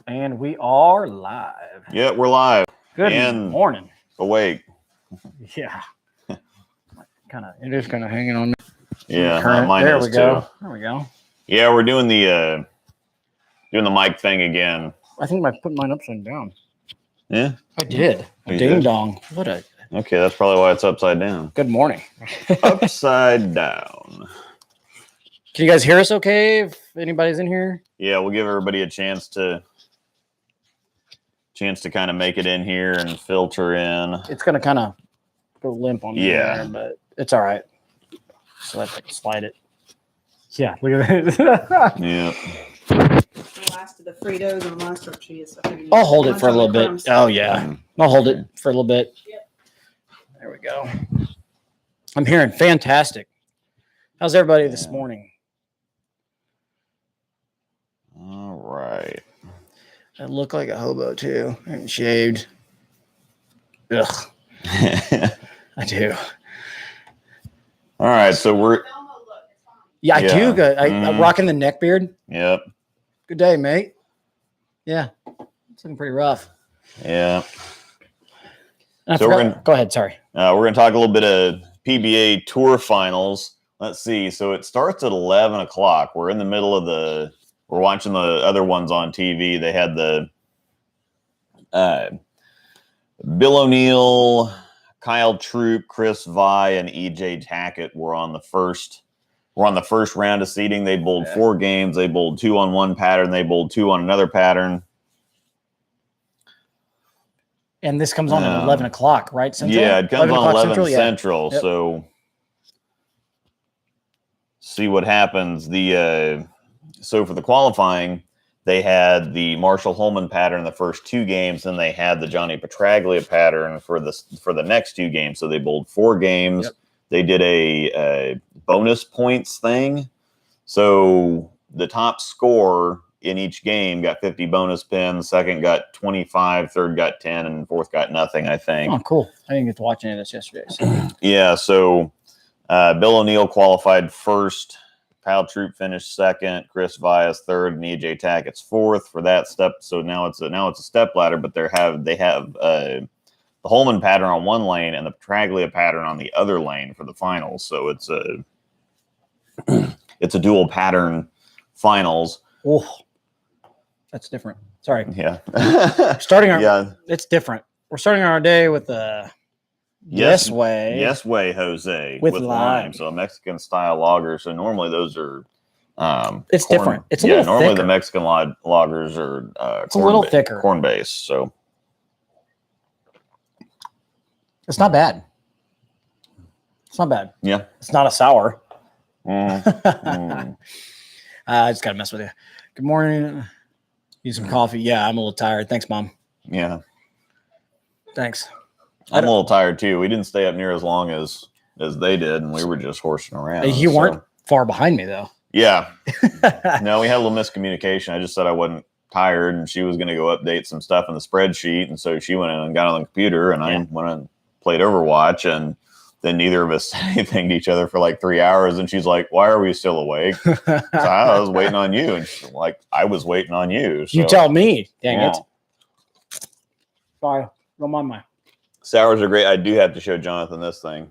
And we are live. Yeah, we're live. Good and morning. Awake. Yeah. It is kind of hanging on me. Yeah, mine there is we go. too. There we go. Yeah, we're doing the mic thing again. I think I put mine upside down. Yeah, I did. You Ding did? dong. What a Okay, that's probably why it's upside down. good morning. Upside down. Can you guys hear us okay if anybody's in here? Yeah, we'll give everybody a chance to kind of make it in here and filter in. It's going to kind of go limp on me Yeah. there, but it's all right. So let's slide it. Yeah, look at that. Yeah. The last of the Fritos and the last of cheese. I'll hold it for a little bit. Oh, yeah. I'll hold it for a little bit. Yep. There we go. I'm hearing fantastic. How's everybody this morning? All right. I look like a hobo, too. I haven't shaved. Ugh, I do. All right, so we're Yeah, I Yeah. do. Good. I'm rocking the neck beard. yep. Good day, mate. Yeah, it's looking pretty rough. Yeah. And I So we're forgot- Go ahead. Sorry. We're going to talk a little bit of PBA Tour Finals. Let's see. So it starts at 11 o'clock. We're in the middle of we're watching the other ones on TV. They had the Bill O'Neill, Kyle Troop, Chris Vi, and EJ Tackett were on the first round of seeding. They bowled 4 games. They bowled 2 on one pattern. They bowled 2 on another pattern. And this comes on at 11 o'clock, right? Central? Yeah, it comes on 11 Yeah. Central. Yep. So see what happens. So for the qualifying, they had the Marshall Holman pattern in the first 2 games, and they had the Johnny Petraglia pattern for the next 2 games. So they bowled 4 games. Yep. They did a bonus points thing. So the top score in each game got 50 bonus pins. Second got 25. Third got 10, and fourth got nothing, I think. Oh, cool. I didn't get to watch any of this yesterday. So. Yeah, so Bill O'Neill qualified first. Kyle Troop finished second. Chris Vias third, and EJ Tackett's fourth for that step. So now it's a step ladder, but they have the Holman pattern on one lane and the Petraglia pattern on the other lane for the finals. So it's a dual pattern finals. Oh, that's different. Sorry. Yeah, It's different. We're starting our day with a Yes Way. Yes Way, Jose. With lime. So a Mexican style lager. So normally those are It's different. It's a little normally thicker. the Mexican lagers are It's a little thicker. corn based. So It's not bad. It's not bad. yeah. It's not a sour. Mm. I just got to mess with you. Good morning. Need some coffee. Yeah, I'm a little tired. Thanks, Mom. Yeah. Thanks. I'm a little tired too. We didn't stay up near as long as they did, and we were just horsing around. You weren't far behind me, though. Yeah. No, we had a little miscommunication. I just said I wasn't tired, and she was going to go update some stuff in the spreadsheet, and so she went in and got on the computer, and I went and played Overwatch, and then neither of us said anything to each other for like 3 hours, and she's like, "Why are we still awake?" So I was waiting on you, and she's like, "I was waiting on you." So, You tell me. Dang yeah. it. Sorry. Don't mind my. Sours are great. I do have to show Jonathan this thing.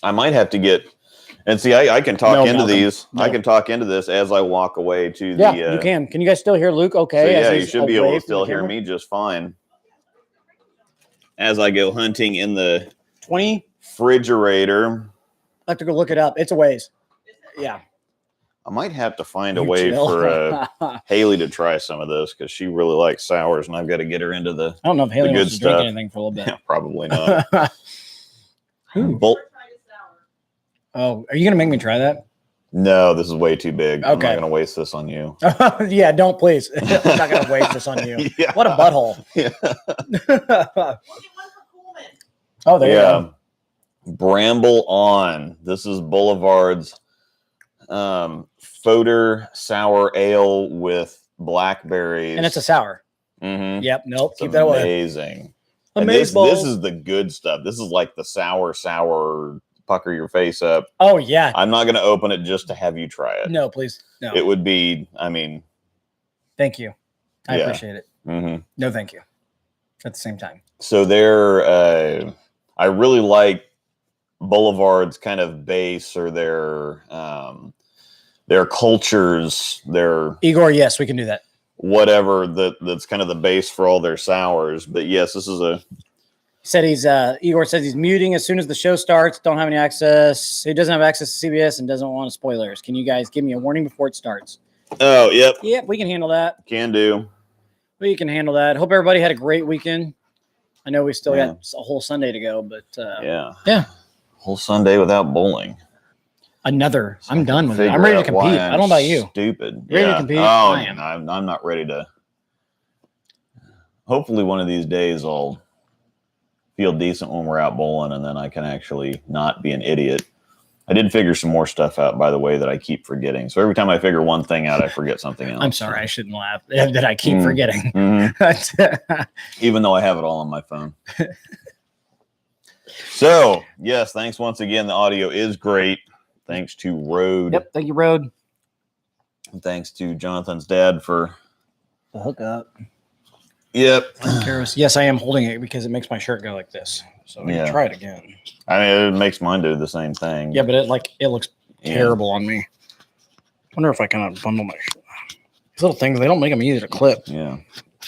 I might have to get and see. I can talk into Malcolm. these. No. I can talk into this as I walk away to Yeah, the. you can. Can you guys still hear Luke? So Okay. yeah, as you he's should be away able to from still the hear camera? me just fine. As I go hunting in the 20. refrigerator, I have to go look it up. It's a ways. Yeah. I might have to find a You way chill. for Haley to try some of this because she really likes sours, and I've got to get her into the. I don't know if Haley good wants to drink stuff. anything for a little bit. Yeah, probably not. Ooh. Bull- Oh, are you gonna make me try that? no, this is way too big. I'm not Okay. going to waste this on you. Yeah, don't please. I'm not gonna waste this on you. Yeah. What a butthole. Yeah. Oh, there you go. Bramble On. This is Boulevard's Fodor Sour Ale with blackberries. And it's a sour. Mhm. Yep. Nope. It's Keep that away. amazing. And this is the good stuff. This is like the sour, pucker your face up. Oh yeah. I'm not going to open it just to have you try it. No, please. No. It would be, I mean, Thank you. I Yeah. appreciate it. Mm-hmm. No, thank you. At the same time. So I really like Boulevard's kind of base or their cultures, their Igor, yes, we can do that. whatever that's kind of the base for all their sours. But yes, this is Said Igor says he's muting as soon as the show starts. Don't have any access. He doesn't have access to CBS and doesn't want spoilers. Can you guys give me a warning before it starts? oh, yep, Yep, we can handle that. can do. We can handle that. Hope everybody had a great weekend. I know we still Yeah. got a whole Sunday to go, but Yeah. Whole Sunday without bowling. another. I'm done with it. Figure I'm ready to out why compete. I don't know I'm about you. Stupid. Ready to compete? Oh, I am. I'm not ready to. Hopefully, one of these days I'll feel decent when we're out bowling, and then I can actually not be an idiot. I did figure some more stuff out, by the way, that I keep forgetting. So every time I figure one thing out, I forget something else. I'm sorry, I shouldn't laugh that I keep forgetting. Mhm. Even though I have it all on my phone. So, yes, thanks once again. The audio is great. Thanks to Rode. Yep, thank you, Road. And thanks to Jonathan's dad for The hookup. Yep. Yes, I am holding it because it makes my shirt go like this. So we Yeah. can try it again. I mean, it makes mine do the same thing. Yeah, but it looks Yeah. terrible on me. Wonder if I kind of bundle my shirt. These little things, they don't make them easy to clip. Yeah.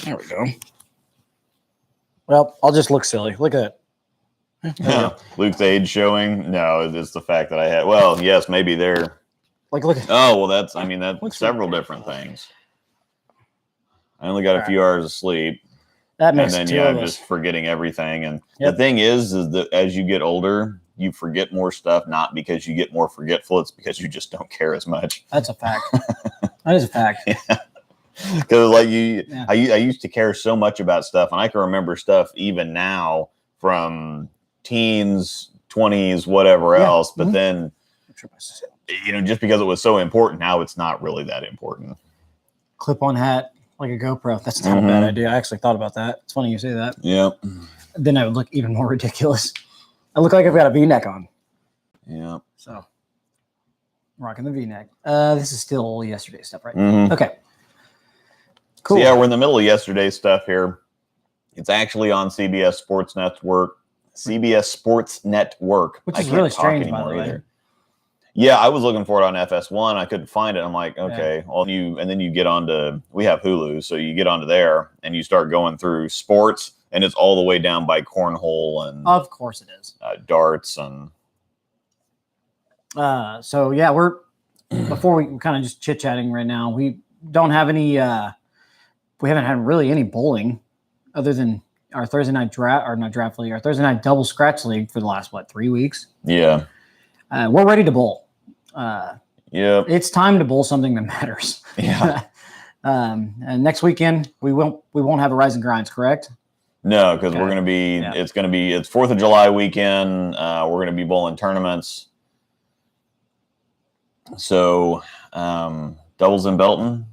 There we go. Well, I'll just look silly. Look at it. Yeah. Luke's age showing. No, it's the fact that I had. Well, yes, maybe they're. Look at Oh well, that's Looks several different things. I only got a few hours of sleep, that and makes then two I'm of us. just forgetting everything. And Yep. the thing is that as you get older, you forget more stuff. Not because you get more forgetful; it's because you just don't care as much. That's a fact. That is a fact. Because like Yeah. I used to care so much about stuff, and I can remember stuff even now from teens, 20s, whatever Yeah. else. But Mhm. then, just because it was so important, now it's not really that important. Clip-on hat, like a GoPro. That's not a bad idea. I actually thought about that. It's funny you say that. Yeah. Then I would look even more ridiculous. I look like I've got a V-neck on. Yeah. So, rocking the V-neck. This is still yesterday's stuff, right? Mhm. Okay. Cool. So yeah, we're in the middle of yesterday's stuff here. It's actually on CBS Sports Network. CBS Sports Network, Which I is can't really talk strange, by the anymore way. either. Yeah, I was looking for it on FS1. I couldn't find it. I'm like, okay. Well, then you get onto. We have Hulu, so you get onto there and you start going through sports, and it's all the way down by cornhole and Of course it is. darts and. So yeah, we're before we kind of just chit-chatting right now. We don't have any. We haven't had really any bowling, other than our Thursday night draft, or not draft league, our Thursday night double scratch league for the last 3 weeks. Yeah. We're ready to bowl. Yeah. It's time to bowl something that matters. Yeah. And next weekend we won't have a Rise and Grinds, correct? No, because Okay. we're going to be. Yeah. It's 4th of July weekend. We're going to be bowling tournaments. So, doubles in Belton.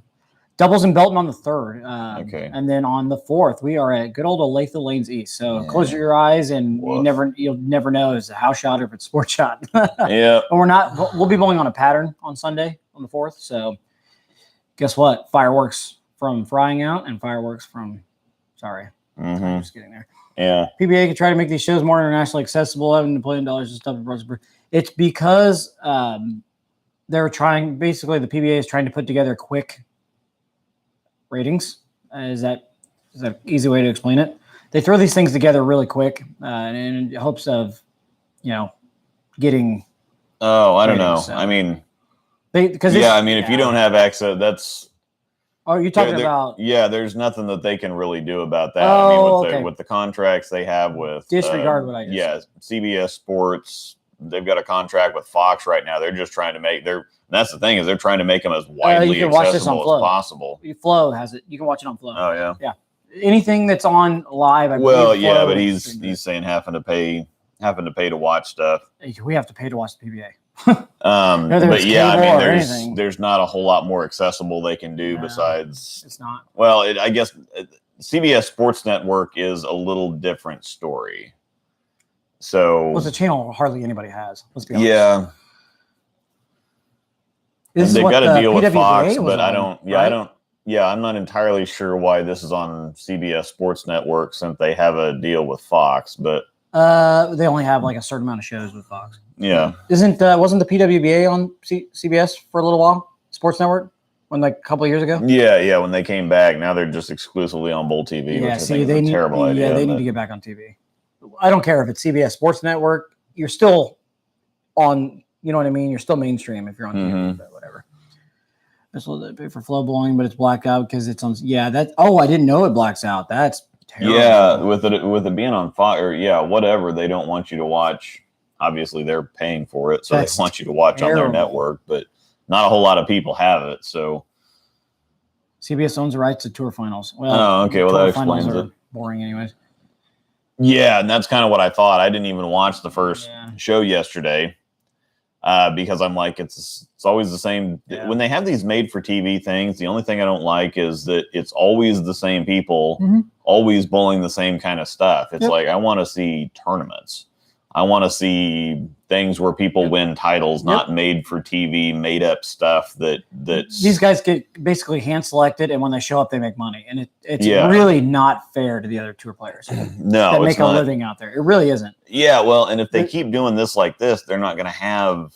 Doubles in Belton on the 3rd. Okay. And then on the 4th, we are at good old Olathe Lanes East. So Yeah. close your eyes, and Woof. you'll never know if it's a house shot or if it's a sport shot. Yeah. But we'll be bowling on a pattern on Sunday on the 4th. So guess what? Fireworks from frying out and fireworks from, I'm Mm-hmm. just getting there. Yeah. PBA can try to make these shows more internationally accessible, having $1 billion and stuff. It's because they're trying, basically the PBA is trying to put together quick ratings. Is that an easy way to explain it? They throw these things together really quick and in hopes of, getting. Oh, I don't know. ratings, so. I mean, If you don't have access, that's. Oh, you're talking about Yeah, there's nothing that they can really do about that. Oh, With the contracts they have with. Disregard what I just said. CBS Sports. They've got a contract with Fox right now. They're just trying to make that's the thing, is they're trying to make them as widely you can watch this on accessible as Flow. possible. Flow has it. You can watch it on Flow. Oh yeah. Anything that's on live. Well, yeah, but he's saying having to pay to watch stuff. We have to pay to watch the PBA. But it's yeah, I cable mean, or anything. there's not a whole lot more accessible they can do besides. It's not. Well, I guess CBS Sports Network is a little different story. So Well, it's a channel hardly anybody has. Let's be honest. yeah, This is they've what got to the deal with PWBA Fox, was but I on, don't. Yeah, right? I don't. Yeah, I'm not entirely sure why this is on CBS Sports Network since they have a deal with Fox, but they only have like a certain amount of shows with Fox. yeah. Wasn't the PWBA on CBS for a little while? Sports Network, like a couple of years ago. Yeah. When they came back, now they're just exclusively on Bowl TV, which I think is a terrible idea. Yeah, they need to get back on TV. I don't care if it's CBS Sports Network. You're still on. You know what I mean? You're still mainstream if you're on TV, but whatever. It's a little bit for flow blowing, but it's blacked out because it's on. Yeah, that. Oh, I didn't know it blacks out. That's terrible. Yeah, with it being on fire, or whatever. They don't want you to watch. Obviously, they're paying for it, so they want you to watch on their network. But not a whole lot of people have it. So CBS owns the rights to Tour Finals. Well, oh, okay. Well, that explains it. Boring, anyways. Yeah, and that's kind of what I thought. I didn't even watch the first show yesterday. Because I'm like, it's always the same. Yeah. When they have these made for TV things, the only thing I don't like is that it's always the same people, always bowling the same kind of stuff. It's like, I want to see tournaments. I want to see things where people win titles, not made for TV, made up stuff that these guys get basically hand selected, and when they show up, they make money, and it's really not fair to the other tour players that make a living out there. It really isn't. Yeah, well, and if they keep doing this like this, they're not going to have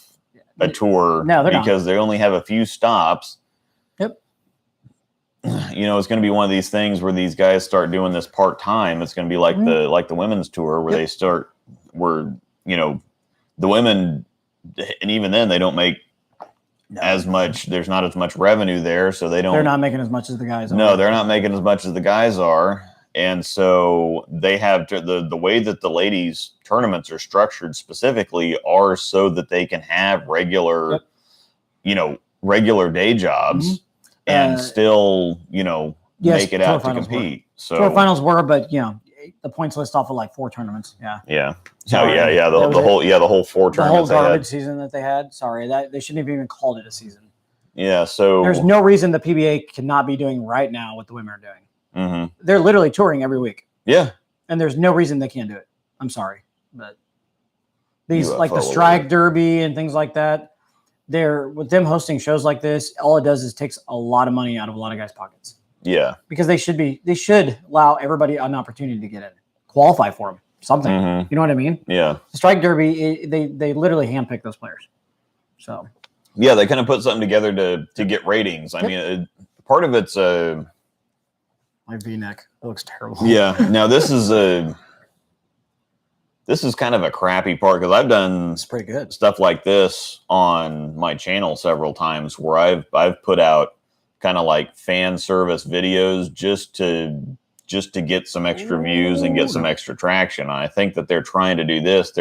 a tour because they only have a few stops. Yep. It's going to be one of these things where these guys start doing this part time. It's going to be like the women's tour where they start. Where the women, and even then they don't make as much. There's not as much revenue there, so they're not making as much as the guys are. No, they're not making as much as the guys are, and so they have the way that the ladies tournaments are structured specifically are so that they can have regular regular day jobs and still make it out to compete. So Tour Finals were, but the points list off of like 4 tournaments. Yeah. Sorry. The whole 4 tournaments. The whole garbage season that they had. Sorry, that they shouldn't have even called it a season. Yeah. So there's no reason the PBA cannot be doing right now what the women are doing. They're literally touring every week. Yeah. And there's no reason they can't do it. I'm sorry, but these like the Strike Derby and things like that. With them hosting shows like this, all it does is takes a lot of money out of a lot of guys' pockets. Yeah, because they should allow everybody an opportunity to get in, qualify for them, something. You know what I mean? Yeah. The Strike Derby, they literally handpick those players. So. Yeah, they kind of put something together to get ratings. I mean, part of it's my V-neck. It looks terrible. Yeah. Now this is kind of a crappy part because I've done pretty good stuff like this on my channel several times where I've put out kind of like fan service videos just to get some extra views and get some extra traction. I think that they're trying to do this.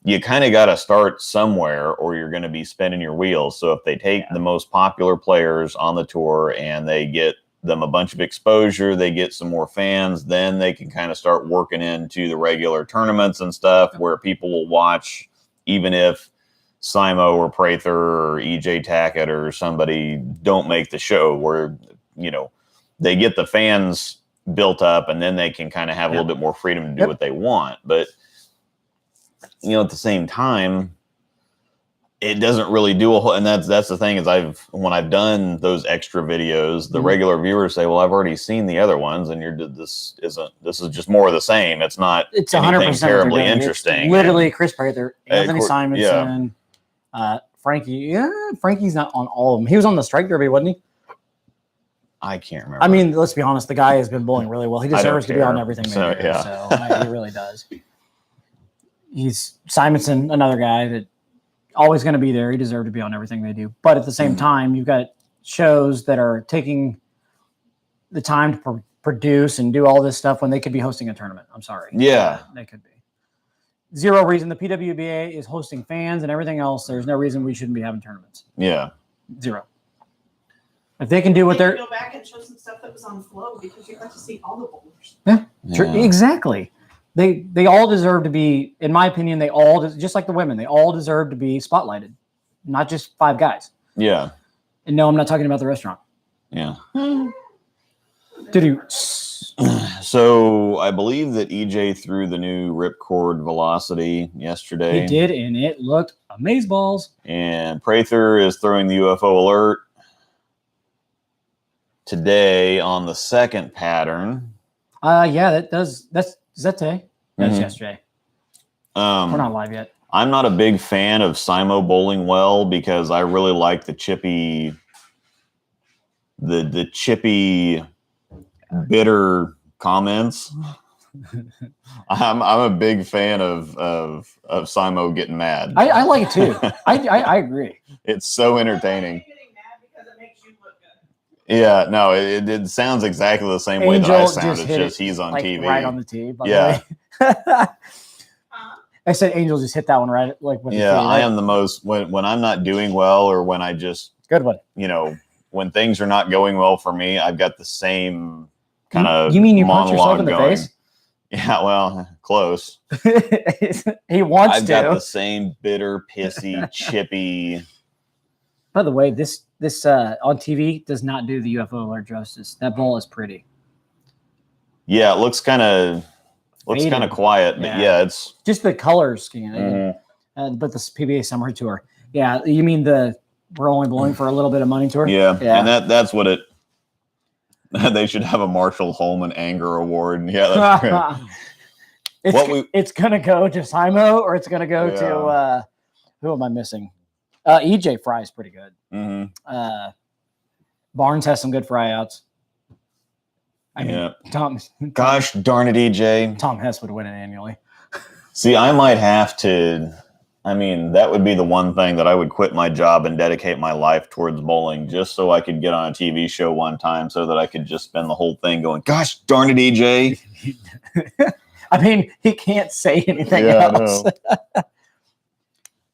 You kind of got to start somewhere or you're going to be spinning your wheels. So if they take the most popular players on the tour and they get them a bunch of exposure, they get some more fans, then they can kind of start working into the regular tournaments and stuff where people will watch, even if Simo or Prather or EJ Tackett or somebody don't make the show, where they get the fans built up and then they can kind of have a little bit more freedom to do what they want. But at the same time, it doesn't really do a whole. And that's the thing is when I've done those extra videos, the regular viewers say, "Well, I've already seen the other ones, and this is just more of the same. It's not. It's anything 100% terribly interesting." It's literally Chris Prather, Anthony Simonson. Frankie, Frankie's not on all of them. He was on the Strike Derby, wasn't he? I can't remember. I mean, let's be honest. The guy has been bowling really well. He deserves to be on everything. He really does. He's Simonson, another guy that always going to be there. He deserves to be on everything they do. But at the same time, you've got shows that are taking the time to produce and do all this stuff when they could be hosting a tournament. I'm sorry. Yeah, they could be. Zero reason. The PWBA is hosting fans and everything else. There's no reason we shouldn't be having tournaments. Yeah. Zero. If they can do what they're go back and show some stuff that was on Flow because you got to see all the bowlers. Yeah. Exactly. They all deserve to be, in my opinion, just like the women, they all deserve to be spotlighted, not just 5 guys. Yeah. And no, I'm not talking about the restaurant. Yeah. Did you? So I believe that EJ threw the new ripcord velocity yesterday. He did, and it looked amazeballs. And Prather is throwing the UFO alert. today on the second pattern. Yeah, is that today? That's Mhm. yesterday. We're not live yet. I'm not a big fan of Simo bowling well because I really like the chippy, the chippy, bitter comments. I'm a big fan of Simo getting mad. I like it too. I agree. It's so entertaining. Getting mad because it makes you look good. Yeah, no, it sounds exactly the same way that I sound. It's just he's on like, TV. right on the tee. By Yeah. the way. I said Angel just hit that one right like with the tee, right? I am the most when I'm not doing well or when I just good one. When things are not going well for me, I've got the same kind of you mean you punch yourself in the going. face? Yeah, well, close. He wants I've got the same bitter, pissy, chippy. By the way, this on TV does not do the UFO alert justice. That ball is pretty. Yeah, it looks kind of quiet, but yeah, it's just the color scheme. But this PBA Summer Tour. Yeah, you mean we're only bowling for a little bit of money tour? Yeah. And that's what it. They should have a Marshall Holman Anger Award. Yeah, that's great. It's gonna go to Simo or it's gonna go to who am I missing? EJ Fry is pretty good. Mm-hmm. Barnes has some good fry outs. I mean, Gosh darn it, EJ. Tom Hess would win it annually. See, I might have to. I mean, that would be the one thing that I would quit my job and dedicate my life towards bowling just so I could get on a TV show one time so that I could just spend the whole thing going, gosh darn it, EJ. I mean, he can't say anything else.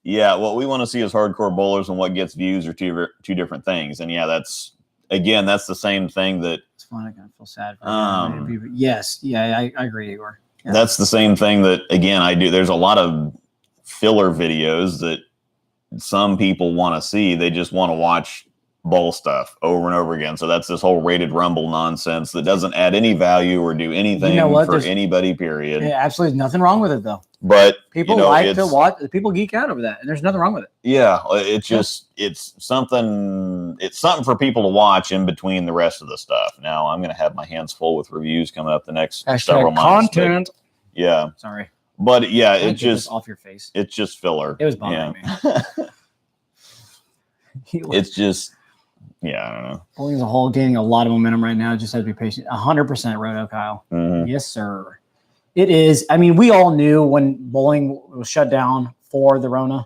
Yeah, what we want to see as hardcore bowlers and what gets views are two different things. And that's the same thing that. It's fine. I kind of feel sad for you. Yes. Yeah, I agree, Igor. Yeah. That's the same thing that, again, I do. There's a lot of filler videos that some people want to see. They just want to watch bowl stuff over and over again. So that's this whole rated rumble nonsense that doesn't add any value or do anything for anybody, period. Yeah, absolutely nothing wrong with it, though. But people like to watch. People geek out over that, and there's nothing wrong with it. Yeah, it's something for people to watch in between the rest of the stuff. Now I'm going to have my hands full with reviews coming up the next several months. Content. Yeah. Sorry. But yeah, it just off your face. It's just filler. It was bothering me. It's just, I don't know. Bowling as a whole gaining a lot of momentum right now. Just have to be patient. 100% Roto, Kyle. Mm-hmm. Yes, sir. It is. I mean, we all knew when bowling was shut down for the Rona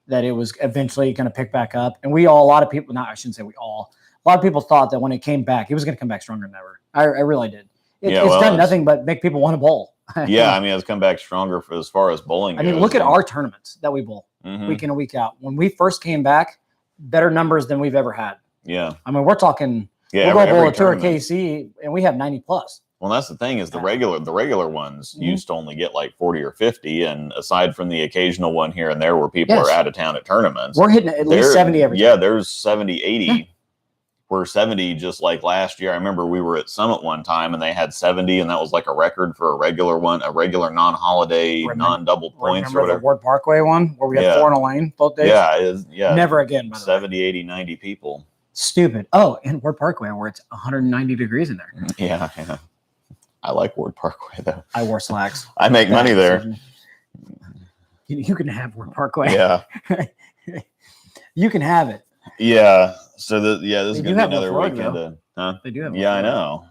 that it was eventually going to pick back up. And a lot of people, I shouldn't say we all, a lot of people thought that when it came back, it was going to come back stronger than ever. I really did. It's done nothing but make people want to bowl. Yeah, I mean, it's come back stronger as far as bowling goes. I mean, look at our tournaments that we bowl week in and week out. When we first came back, better numbers than we've ever had. Yeah. I mean, we're talking, we'll go bowl a tour at KC, and we have 90 plus. Well, that's the thing is the regular ones used to only get like 40 or 50. And aside from the occasional one here and there where people are out of town at tournaments, we're hitting at least 70 every time. Yeah, there's 70, 80. Yeah. We're 70 just like last year. I remember we were at Summit one time and they had 70, and that was like a record for a regular non-holiday, non-double points or whatever. The Ward Parkway one where we had 4 in a lane both days? Yeah. Never again, by the 70, 80, 90 people. Stupid. Oh, and Ward Parkway where it's 190 degrees in there. Yeah. I like Ward Parkway, though. I wore slacks. I make money there. You can have Ward Parkway. Yeah. You can have it. Yeah. So, this is going to be another weekend. They do have I know.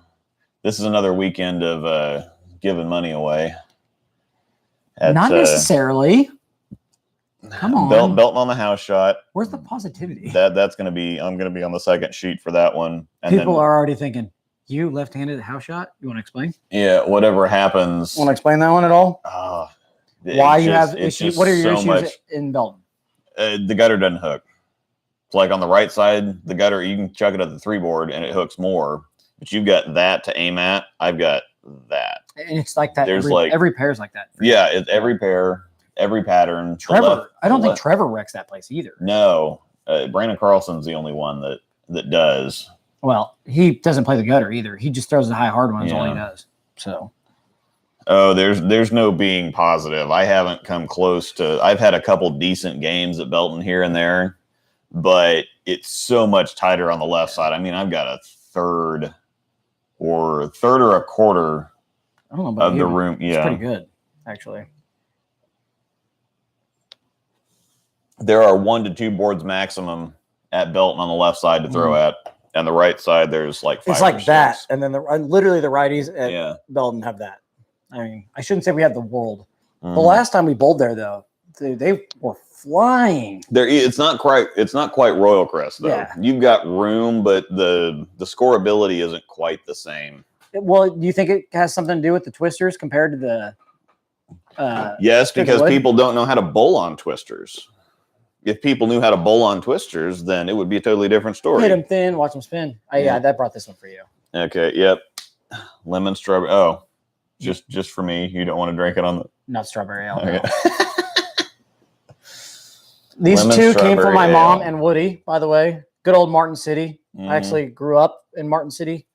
This is another weekend of giving money away. Not necessarily. Come on. Belton on the house shot. Where's the positivity? That's going to be, I'm going to be on the second sheet for that one. And people are already thinking, you left-handed house shot? You want to explain? Yeah, whatever happens. Want to explain that one at all? Why you have issues? What are your issues in Belton? The gutter doesn't hook. It's like on the right side, the gutter, you can chuck it at the 3-board and it hooks more. But you've got that to aim at. I've got that. And it's like that. There's every pair is like that. Yeah, it's every pair, every pattern. Trevor, I don't think Trevor wrecks that place either. No, Brandon Carlson's the only one that does. Well, he doesn't play the gutter either. He just throws the high hard ones. All he does. So. Oh, there's no being positive. I haven't come close to. I've had a couple decent games at Belton here and there, but it's so much tighter on the left side. I mean, I've got a third or a quarter I don't know about of the room. It's Yeah. pretty good, actually. There are 1 to 2 boards maximum at Belton on the left side to throw at. And the right side, there's like 5 It's or like 6. that. And then literally the righties at Yeah. Belton have that. I mean, I shouldn't say we have the world. Mhm. The last time we bowled there, though, they were flying. It's not quite Royal Crest though. Yeah. You've got room, but the scoreability isn't quite the same. Well, do you think it has something to do with the twisters compared to the Yes, stick of because wood? people don't know how to bowl on twisters. If people knew how to bowl on twisters, then it would be a totally different story. Hit them thin, watch them spin. Yeah, that brought this one for you. Okay, yep. Lemon strawberry. Oh, just for me. You don't want to drink it on the Not strawberry ale. okay. No. These Lemon two came from strawberry my mom ale. and Woody, by the way. Good old Martin City. Mhm. I actually grew up in Martin City.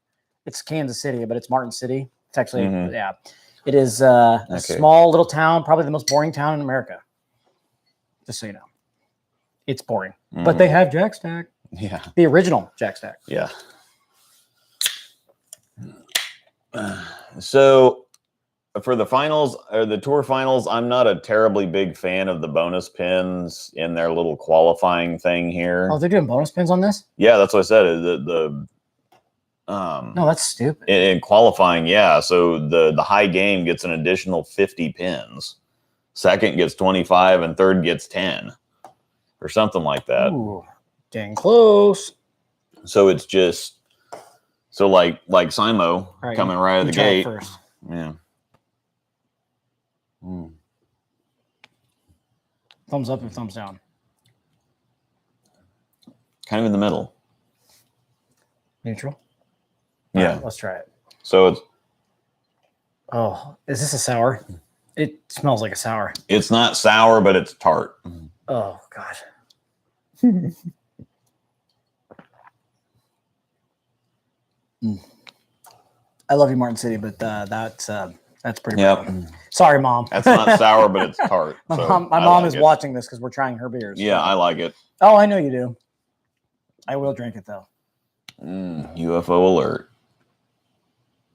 It's Kansas City, but it's Martin City. It's actually, yeah. It is a small little town, probably the most boring town in America. Just so you know. It's boring. But they have Jack Stack. Yeah. The original Jack Stack. Yeah. So for the finals or the tour finals, I'm not a terribly big fan of the bonus pins in their little qualifying thing here. Oh, they're doing bonus pins on this? Yeah, that's what I said. No, that's stupid. In qualifying, yeah. So the high game gets an additional 50 pins. Second gets 25 and third gets 10 or something like that. Ooh, dang close. So it's just like Simo coming right out of the gate. First. Yeah. Thumbs up and thumbs down. Kind of in the middle. Neutral? Yeah. All right, let's try it. So it's Oh, is this a sour? It smells like a sour. it's not sour, but it's tart. Oh, God. I love you, Martin City, but that's pretty Yep. bad. Sorry, Mom. That's not sour, but it's tart. My So mom I like is it. watching this because we're trying her beers. Yeah, I like it. Oh, I know you do. I will drink it, though. UFO alert.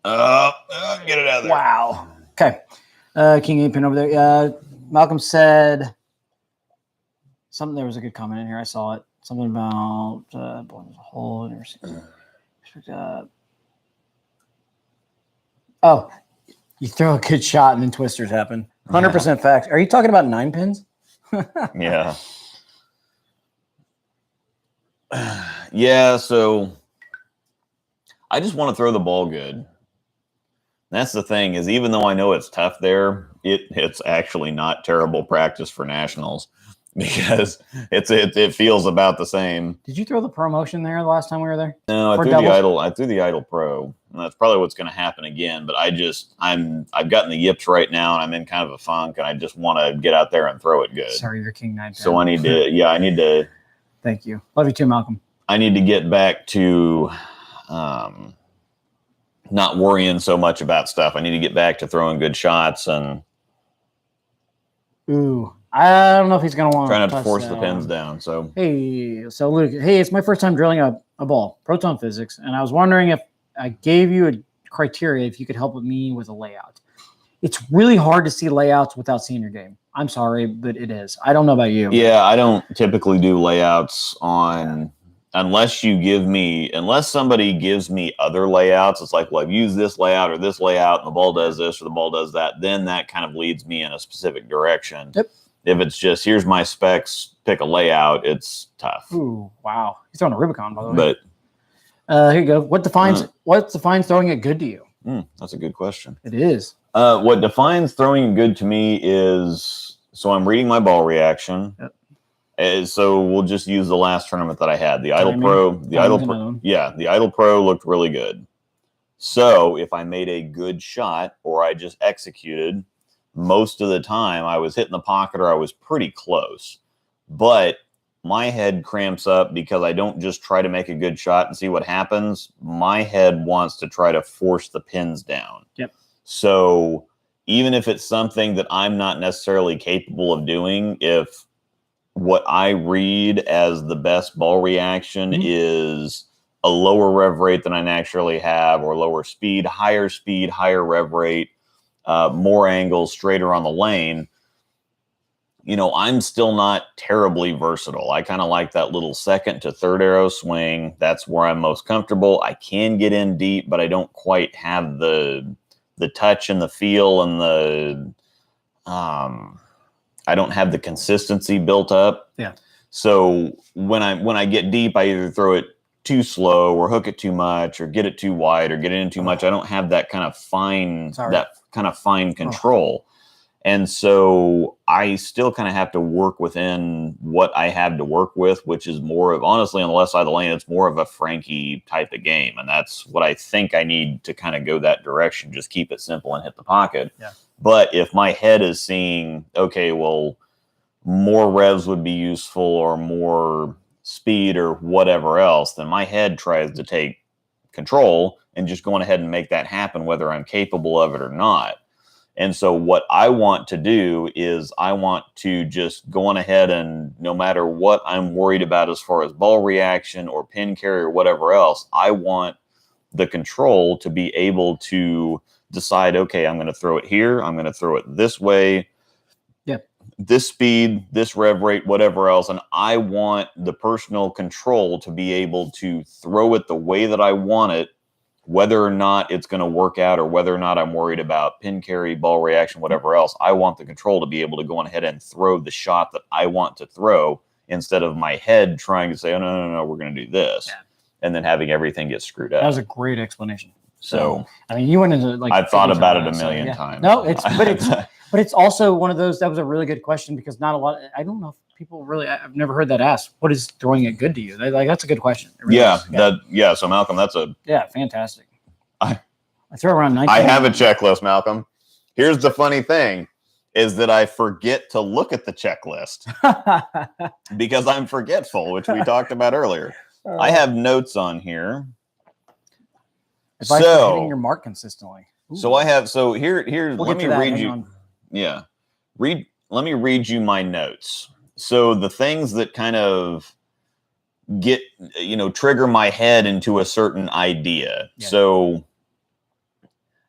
Get it out of there. Wow. Okay. King Apin over there. Malcolm said something. There was a good comment in here. I saw it. Something about bowling as a whole. Oh, you throw a good shot and then twisters happen. 100% facts. Are you talking about 9 pins? Yeah. Yeah, so I just want to throw the ball good. That's the thing is, even though I know it's tough there, it's actually not terrible practice for nationals because it feels about the same. Did you throw the promotion there the last time we were there? No, For I doubles? threw the idle pro. And that's probably what's going to happen again. But I've gotten the yips right now, and I'm in kind of a funk, and I just want to get out there and throw it good. Sorry, you're King 9. So I need to. Thank you. Love you too, Malcolm. I need to get back to not worrying so much about stuff. I need to get back to throwing good shots and Ooh, I don't know if he's going to want trying not to force the pins down. So so Luke, it's my first time drilling a ball, proton physics, and I was wondering if I gave you a criteria, if you could help me with a layout. It's really hard to see layouts without seeing your game. I'm sorry, but it is. I don't know about you. yeah, I don't typically do layouts on unless somebody gives me other layouts. It's like, well, I've used this layout or this layout, and the ball does this or the ball does that. Then that kind of leads me in a specific direction. Yep. If it's just here's my specs, pick a layout, it's tough. Ooh, wow. He's throwing a Rubicon, by the way. But here you go. What defines throwing it good to you? That's a good question. It is. What defines throwing good to me is, so I'm reading my ball reaction. Yep. So we'll just use the last tournament that I had, the Idle Timing. Pro. The Idle Timing's another Pro, one. yeah, the Idle Pro looked really good. So if I made a good shot or I just executed, most of the time I was hitting the pocket or I was pretty close. But my head cramps up because I don't just try to make a good shot and see what happens. My head wants to try to force the pins down. Yep. So even if it's something that I'm not necessarily capable of doing, if what I read as the best ball reaction is a lower rev rate than I naturally have, or lower speed, higher rev rate, more angles, straighter on the lane, you know, I'm still not terribly versatile. I kind of like that little second to third arrow swing. That's where I'm most comfortable. I can get in deep, but I don't quite have the touch and the feel and the I don't have the consistency built up. Yeah. So when I get deep, I either throw it too slow or hook it too much or get it too wide or get it in too much. I don't have that kind of fine control. And so I still kind of have to work within what I have to work with, which is more of, honestly, on the left side of the lane, it's more of a Frankie type of game. And that's what I think I need to kind of go that direction. Just keep it simple and hit the pocket. Yeah. But if my head is seeing, okay, well, more revs would be useful or more speed or whatever else, then my head tries to take control and just going ahead and make that happen, whether I'm capable of it or not. And so what I want to do is I want to just go on ahead and no matter what I'm worried about as far as ball reaction or pin carry or whatever else, I want the control to be able to decide, okay, I'm going to throw it here. I'm going to throw it this way. Yep. This speed, this rev rate, whatever else. And I want the personal control to be able to throw it the way that I want it, whether or not it's going to work out or whether or not I'm worried about pin carry, ball reaction, whatever else. I want the control to be able to go on ahead and throw the shot that I want to throw instead of my head trying to say, oh, no, we're going to do this. Yeah. And then having everything get screwed up. That was a great explanation. So, I mean, you went into like I've thought about it a million times. No, but it's also one of those, that was a really good question because not a lot, I don't know if people really, I've never heard that asked. What is throwing it good to you? Like, that's a good question. Really Yeah. So Malcolm, that's fantastic. I throw around 19. I have a checklist, Malcolm. Here's the funny thing is that I forget to look at the checklist because I'm forgetful, which we talked about earlier. I have notes on here. If I start hitting your mark consistently. Ooh. So I have, here's, let me read you. Yeah. Let me read you my notes. So the things that kind of get, trigger my head into a certain idea. Yeah. So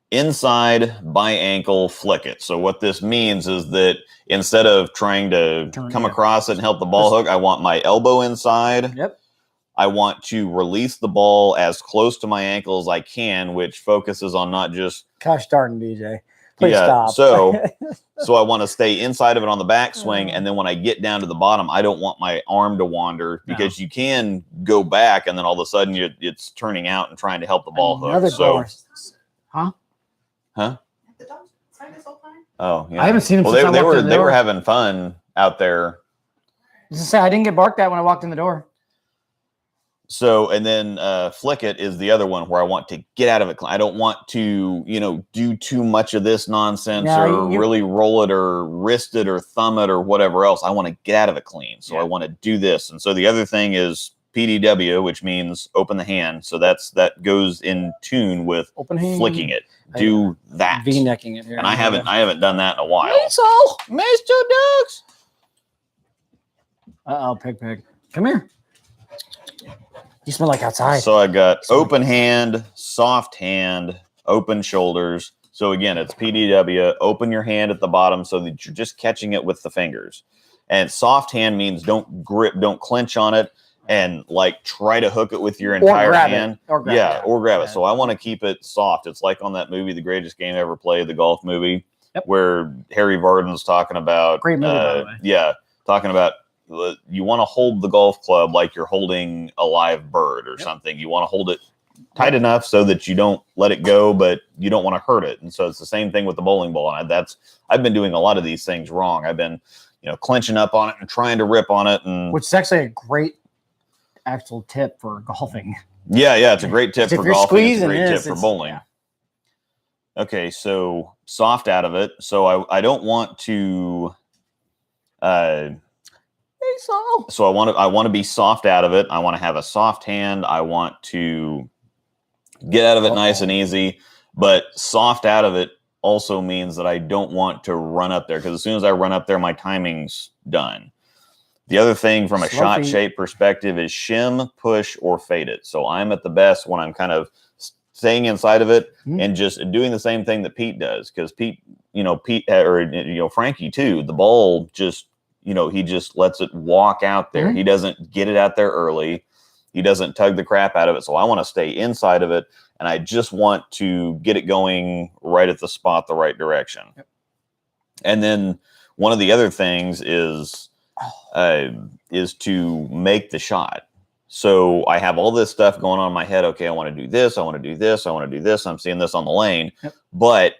inside, by ankle, flick it. So what this means is that instead of trying to come across it and help the ball hook, I want my elbow inside. Yep. I want to release the ball as close to my ankle as I can, which focuses on not just... Gosh darn, DJ. Please stop. So I want to stay inside of it on the backswing, and then when I get down to the bottom, I don't want my arm to wander because you can go back, and then all of a sudden it's turning out and trying to help the ball hook. So, huh? The dogs inside this whole time? Oh, yeah. I haven't seen them. Well, they were having fun out there. I didn't get barked at when I walked in the door. So, and then flick it is the other one where I want to get out of it. I don't want to, do too much of this nonsense really roll it or wrist it or thumb it or whatever else. I want to get out of it clean. So I want to do this. And so the other thing is PDW, which means open the hand. So that goes in tune with flicking it. Do that. V-necking it here. And I haven't done that in a while. Mr. Dukes. Uh-oh, pig. Come here. You smell like outside. So I got open hand, soft hand, open shoulders. So again, it's PDW. Open your hand at the bottom so that you're just catching it with the fingers. And soft hand means don't grip, don't clench on it, and like try to hook it with your entire hand. Or grab it. So I want to keep it soft. It's like on that movie, The Greatest Game Ever Played, the golf movie, where Harry Vardon's talking about. Great movie, by the way. Yeah, talking about. You want to hold the golf club like you're holding a live bird or something. You want to hold it tight enough so that you don't let it go, but you don't want to hurt it. And so it's the same thing with the bowling ball. And I've been doing a lot of these things wrong. I've been, clenching up on it and trying to rip on it. And which is actually a great actual tip for golfing. Yeah. It's a great tip for golfing. It's a great tip for bowling. Yeah. Okay. So soft out of it. So I don't want to, so I want to be soft out of it. I want to have a soft hand. I want to get out of it nice and easy. But soft out of it also means that I don't want to run up there because as soon as I run up there, my timing's done. The other thing from a Slow shot feet. shape perspective is shim, push, or fade it. So I'm at the best when I'm kind of staying inside of it and just doing the same thing that Pete does. Because Pete, or Frankie too, the ball just, he just lets it walk out there. He doesn't get it out there early. He doesn't tug the crap out of it. So I want to stay inside of it. And I just want to get it going right at the spot, the right direction. Yep. And then one of the other things is to make the shot. So I have all this stuff going on in my head. Okay, I want to do this. I want to do this. I want to do this. I'm seeing this on the lane. Yep. But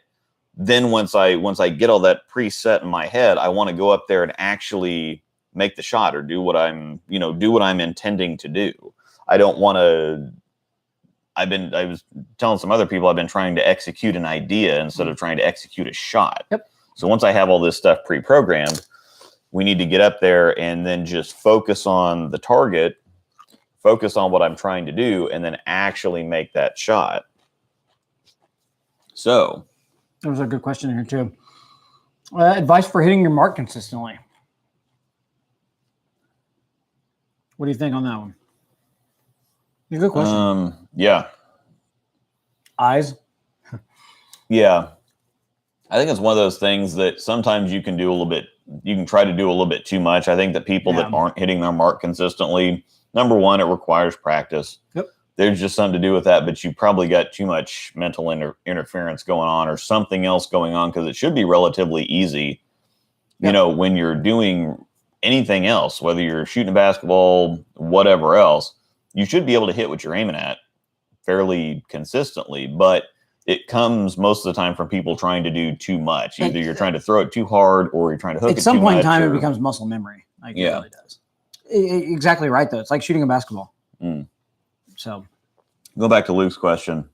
then once I get all that preset in my head, I want to go up there and actually make the shot or do what I'm intending to do. I don't want to. I was telling some other people I've been trying to execute an idea instead of trying to execute a shot. Yep. So once I have all this stuff pre-programmed, we need to get up there and then just focus on the target, focus on what I'm trying to do, and then actually make that shot. So that was a good question here too. Advice for hitting your mark consistently. What do you think on that one? A good question. Yeah. Eyes. Yeah. I think it's one of those things that sometimes you can do a little bit. You can try to do a little bit too much. I think that people that aren't hitting their mark consistently, number one, it requires practice. Yep. There's just something to do with that, but you probably got too much mental interference going on or something else going on, because it should be relatively easy. Yep. When you're doing anything else, whether you're shooting a basketball, whatever else, you should be able to hit what you're aiming at fairly consistently, but it comes most of the time from people trying to do too much. Either you're trying to throw it too hard or you're trying to hook it too much. At some point in time, it becomes muscle memory. Like it really does. Exactly right, though. It's like shooting a basketball. So, go back to Luke's question.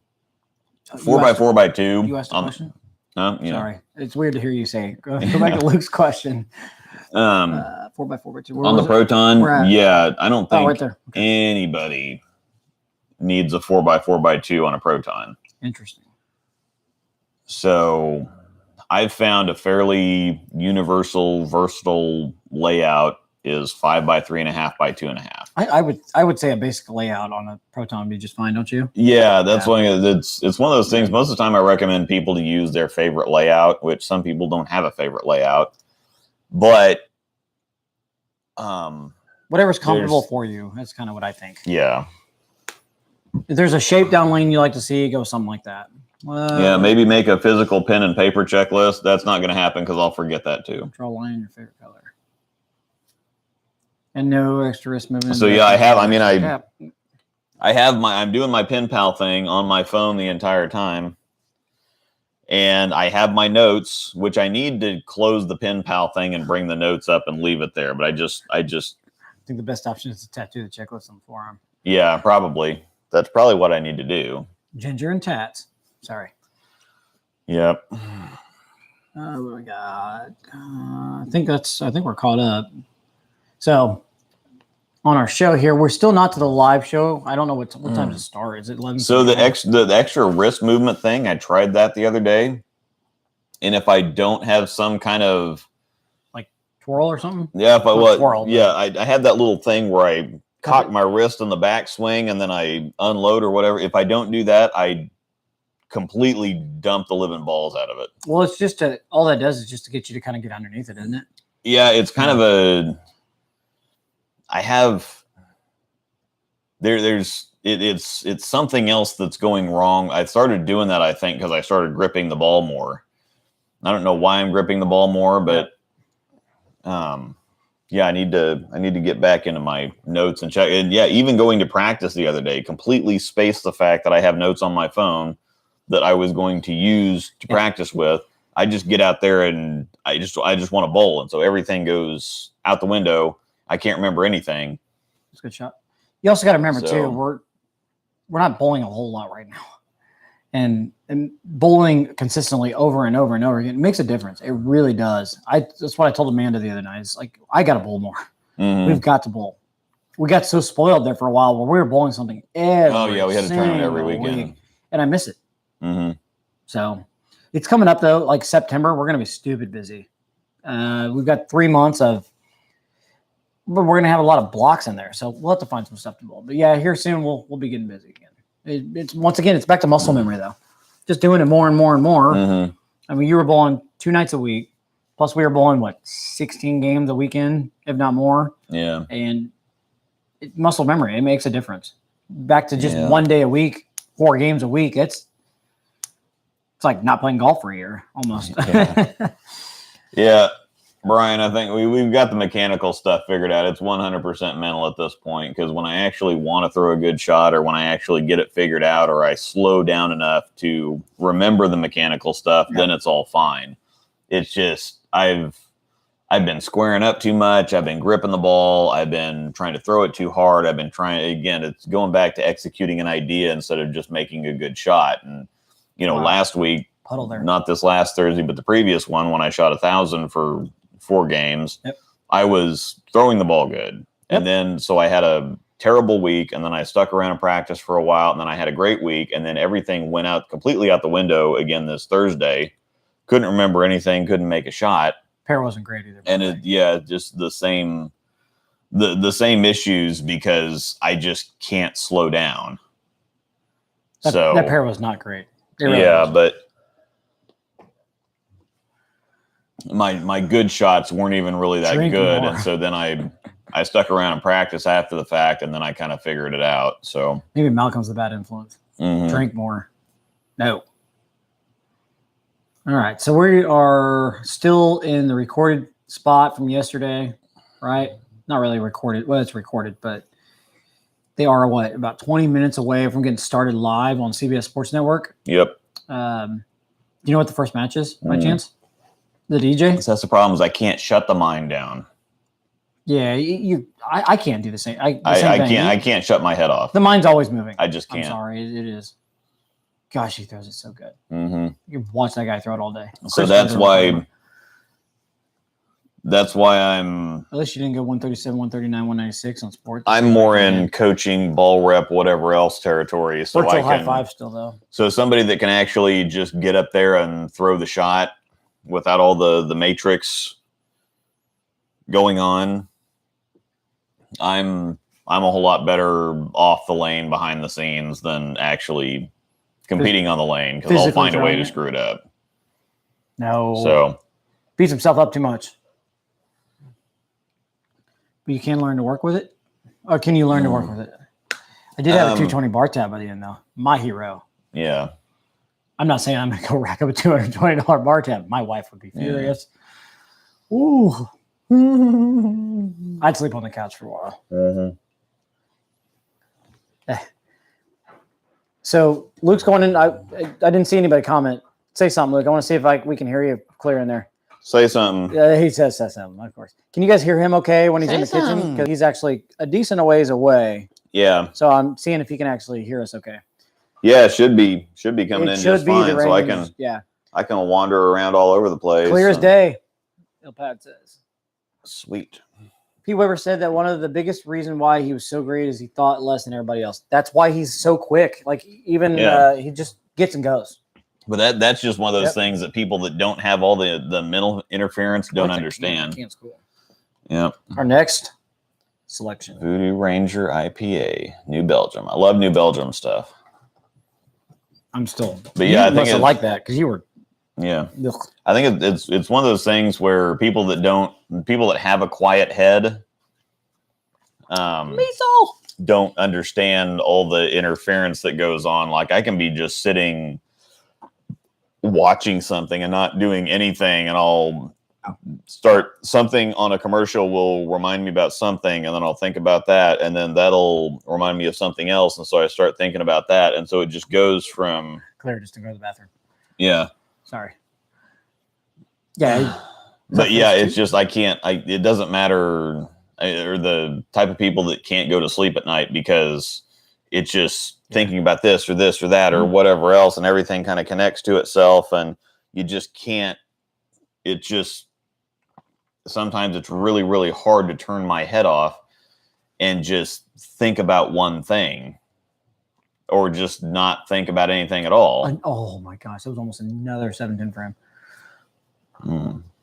4x4x2. You asked a question? Sorry. It's weird to hear you say it. Go back to Luke's question. 4x4x2. On the Proton, I don't think right there. Okay. Anybody needs a 4x4x2 on a Proton. Interesting. So I've found a fairly universal, versatile layout is 5x3.5x2.5. I would say a basic layout on a Proton would be just fine, don't you? Yeah, that's one. It's one of those things. Most of the time, I recommend people to use their favorite layout, which some people don't have a favorite layout, but whatever's comfortable for you. That's kind of what I think. Yeah. If there's a shape down lane you like to see, go something like that. Maybe make a physical pen and paper checklist. That's not going to happen because I'll forget that too. Draw a line in your favorite color. And no extra wrist movement. So I have I'm doing my pen pal thing on my phone the entire time. And I have my notes, which I need to close the pen pal thing and bring the notes up and leave it there. But I think the best option is to tattoo the checklist on the forearm. Yeah, probably. That's probably what I need to do. Ginger and tats. Sorry. Yep. What do we got? I think we're caught up. So on our show here, we're still not to the live show. I don't know what time to start. Is it 11? So the extra wrist movement thing, I tried that the other day. And if I don't have some kind of like twirl or something? Yeah, I had that little thing where I cock my wrist in the backswing and then I unload or whatever. If I don't do that, I completely dump the living balls out of it. Well, it's just all that does is just to get you to kind of get underneath it, isn't it? Yeah, it's kind of it's something else that's going wrong. I started doing that, I think, because I started gripping the ball more. I don't know why I'm gripping the ball more, but I need to get back into my notes and check. And even going to practice the other day, completely spaced the fact that I have notes on my phone that I was going to use to practice with. I just get out there and I just want to bowl, and so everything goes out the window. I can't remember anything. It's a good shot. You also got to remember too, we're not bowling a whole lot right now, and bowling consistently over and over and over again, it makes a difference. It really does. That's what I told Amanda the other night. It's like, I got to bowl more. Mm-hmm. We've got to bowl. We got so spoiled there for a while where we were bowling something every we had a tournament every weekend. And I miss it. Mm-hmm. So it's coming up though, like September, we're going to be stupid busy. We've got 3 months of but we're gonna have a lot of blocks in there, so we'll have to find some stuff to bowl. But yeah, here soon we'll be getting busy again. It's once again, it's back to muscle memory though. Just doing it more and more and more. Mm-hmm. I mean, you were bowling 2 nights a week, plus we were bowling 16 games a weekend, if not more. Yeah. And muscle memory, it makes a difference. Back to just 1 day a week, 4 games a week. It's like not playing golf for a year almost. Yeah. Brian, I think we've got the mechanical stuff figured out. It's 100% mental at this point, because when I actually want to throw a good shot, or when I actually get it figured out, or I slow down enough to remember the mechanical stuff, then it's all fine. It's just I've been squaring up too much. I've been gripping the ball. I've been trying to throw it too hard. I've been trying, again, it's going back to executing an idea instead of just making a good shot. And, last week, puddle there. Not this last Thursday, but the previous one, when I shot 1,000 for 4 games, I was throwing the ball good. And then, so I had a terrible week, and then I stuck around and practiced for a while, and then I had a great week, and then everything went out completely out the window again this Thursday. Couldn't remember anything, couldn't make a shot. Pair wasn't great either. And just the same issues, because I just can't slow down. That pair was not great. Really was. But my good shots weren't even really that good. And so then I stuck around and practiced after the fact, and then I kind of figured it out. So maybe Malcolm's the bad influence. Drink more. No. All right. So we are still in the recorded spot from yesterday, right? Not really recorded. Well, it's recorded, but they are about 20 minutes away from getting started live on CBS Sports Network. Yep. Do you know what the first match is by chance? The DJ? So that's the problem, is I can't shut the mind down. Yeah, I can't do the same. I can't shut my head off. The mind's always moving. I just can't. I'm sorry, it is. Gosh, he throws it so good. Mm-hmm. You watch that guy throw it all day. So that's why I'm. At least you didn't go 137, 139, 196 on sports. I'm more in coaching, ball rep, whatever else territory. So virtual high five still though. So somebody that can actually just get up there and throw the shot without all the matrix going on. I'm a whole lot better off the lane behind the scenes than actually competing on the lane, because I'll find a way to screw it up. No. So beats himself up too much. But you can learn to work with it? Or can you learn to work with it? I did have a 220 bar tab by the end, though. My hero. Yeah. I'm not saying I'm going to go rack up a $220 bar tab. My wife would be furious. Yeah. Ooh. I'd sleep on the couch for a while. Mm-hmm. So Luke's going in. I didn't see anybody comment. Say something, Luke. I want to see if we can hear you clear in there. Say something. Yeah, he says something, of course. Can you guys hear him okay when he's in the kitchen? Because he's actually a decent ways away. Yeah. So I'm seeing if he can actually hear us okay. Yeah, it should be coming in just fine. So I can wander around all over the place. Clear as day. Ilpad says. Sweet. Pete Weber said that one of the biggest reason why he was so great is he thought less than everybody else. That's why he's so quick. Like even he just gets and goes. But that's just one of those things that people that don't have all the mental interference don't understand. Can't school. Yep. Our next selection. Voodoo Ranger IPA, New Belgium. I love New Belgium stuff. I'm still. But yeah, I think I like that because you were. Yeah. Ugh. I think it's one of those things where people that have a quiet head don't understand all the interference that goes on. Like I can be just sitting watching something and not doing anything, and I'll start something on a commercial will remind me about something, and then I'll think about that, and then that'll remind me of something else, and so I start thinking about that, and so it just goes from Claire just to go to the bathroom. Yeah. Sorry. Yeah. But yeah, it's just it doesn't matter, or the type of people that can't go to sleep at night because it's just thinking about this or that or whatever else, and everything kind of connects to itself, and you just can't. It just sometimes it's really, really hard to turn my head off and just think about one thing, or just not think about anything at all. Oh my gosh, that was almost another 7-10 for him.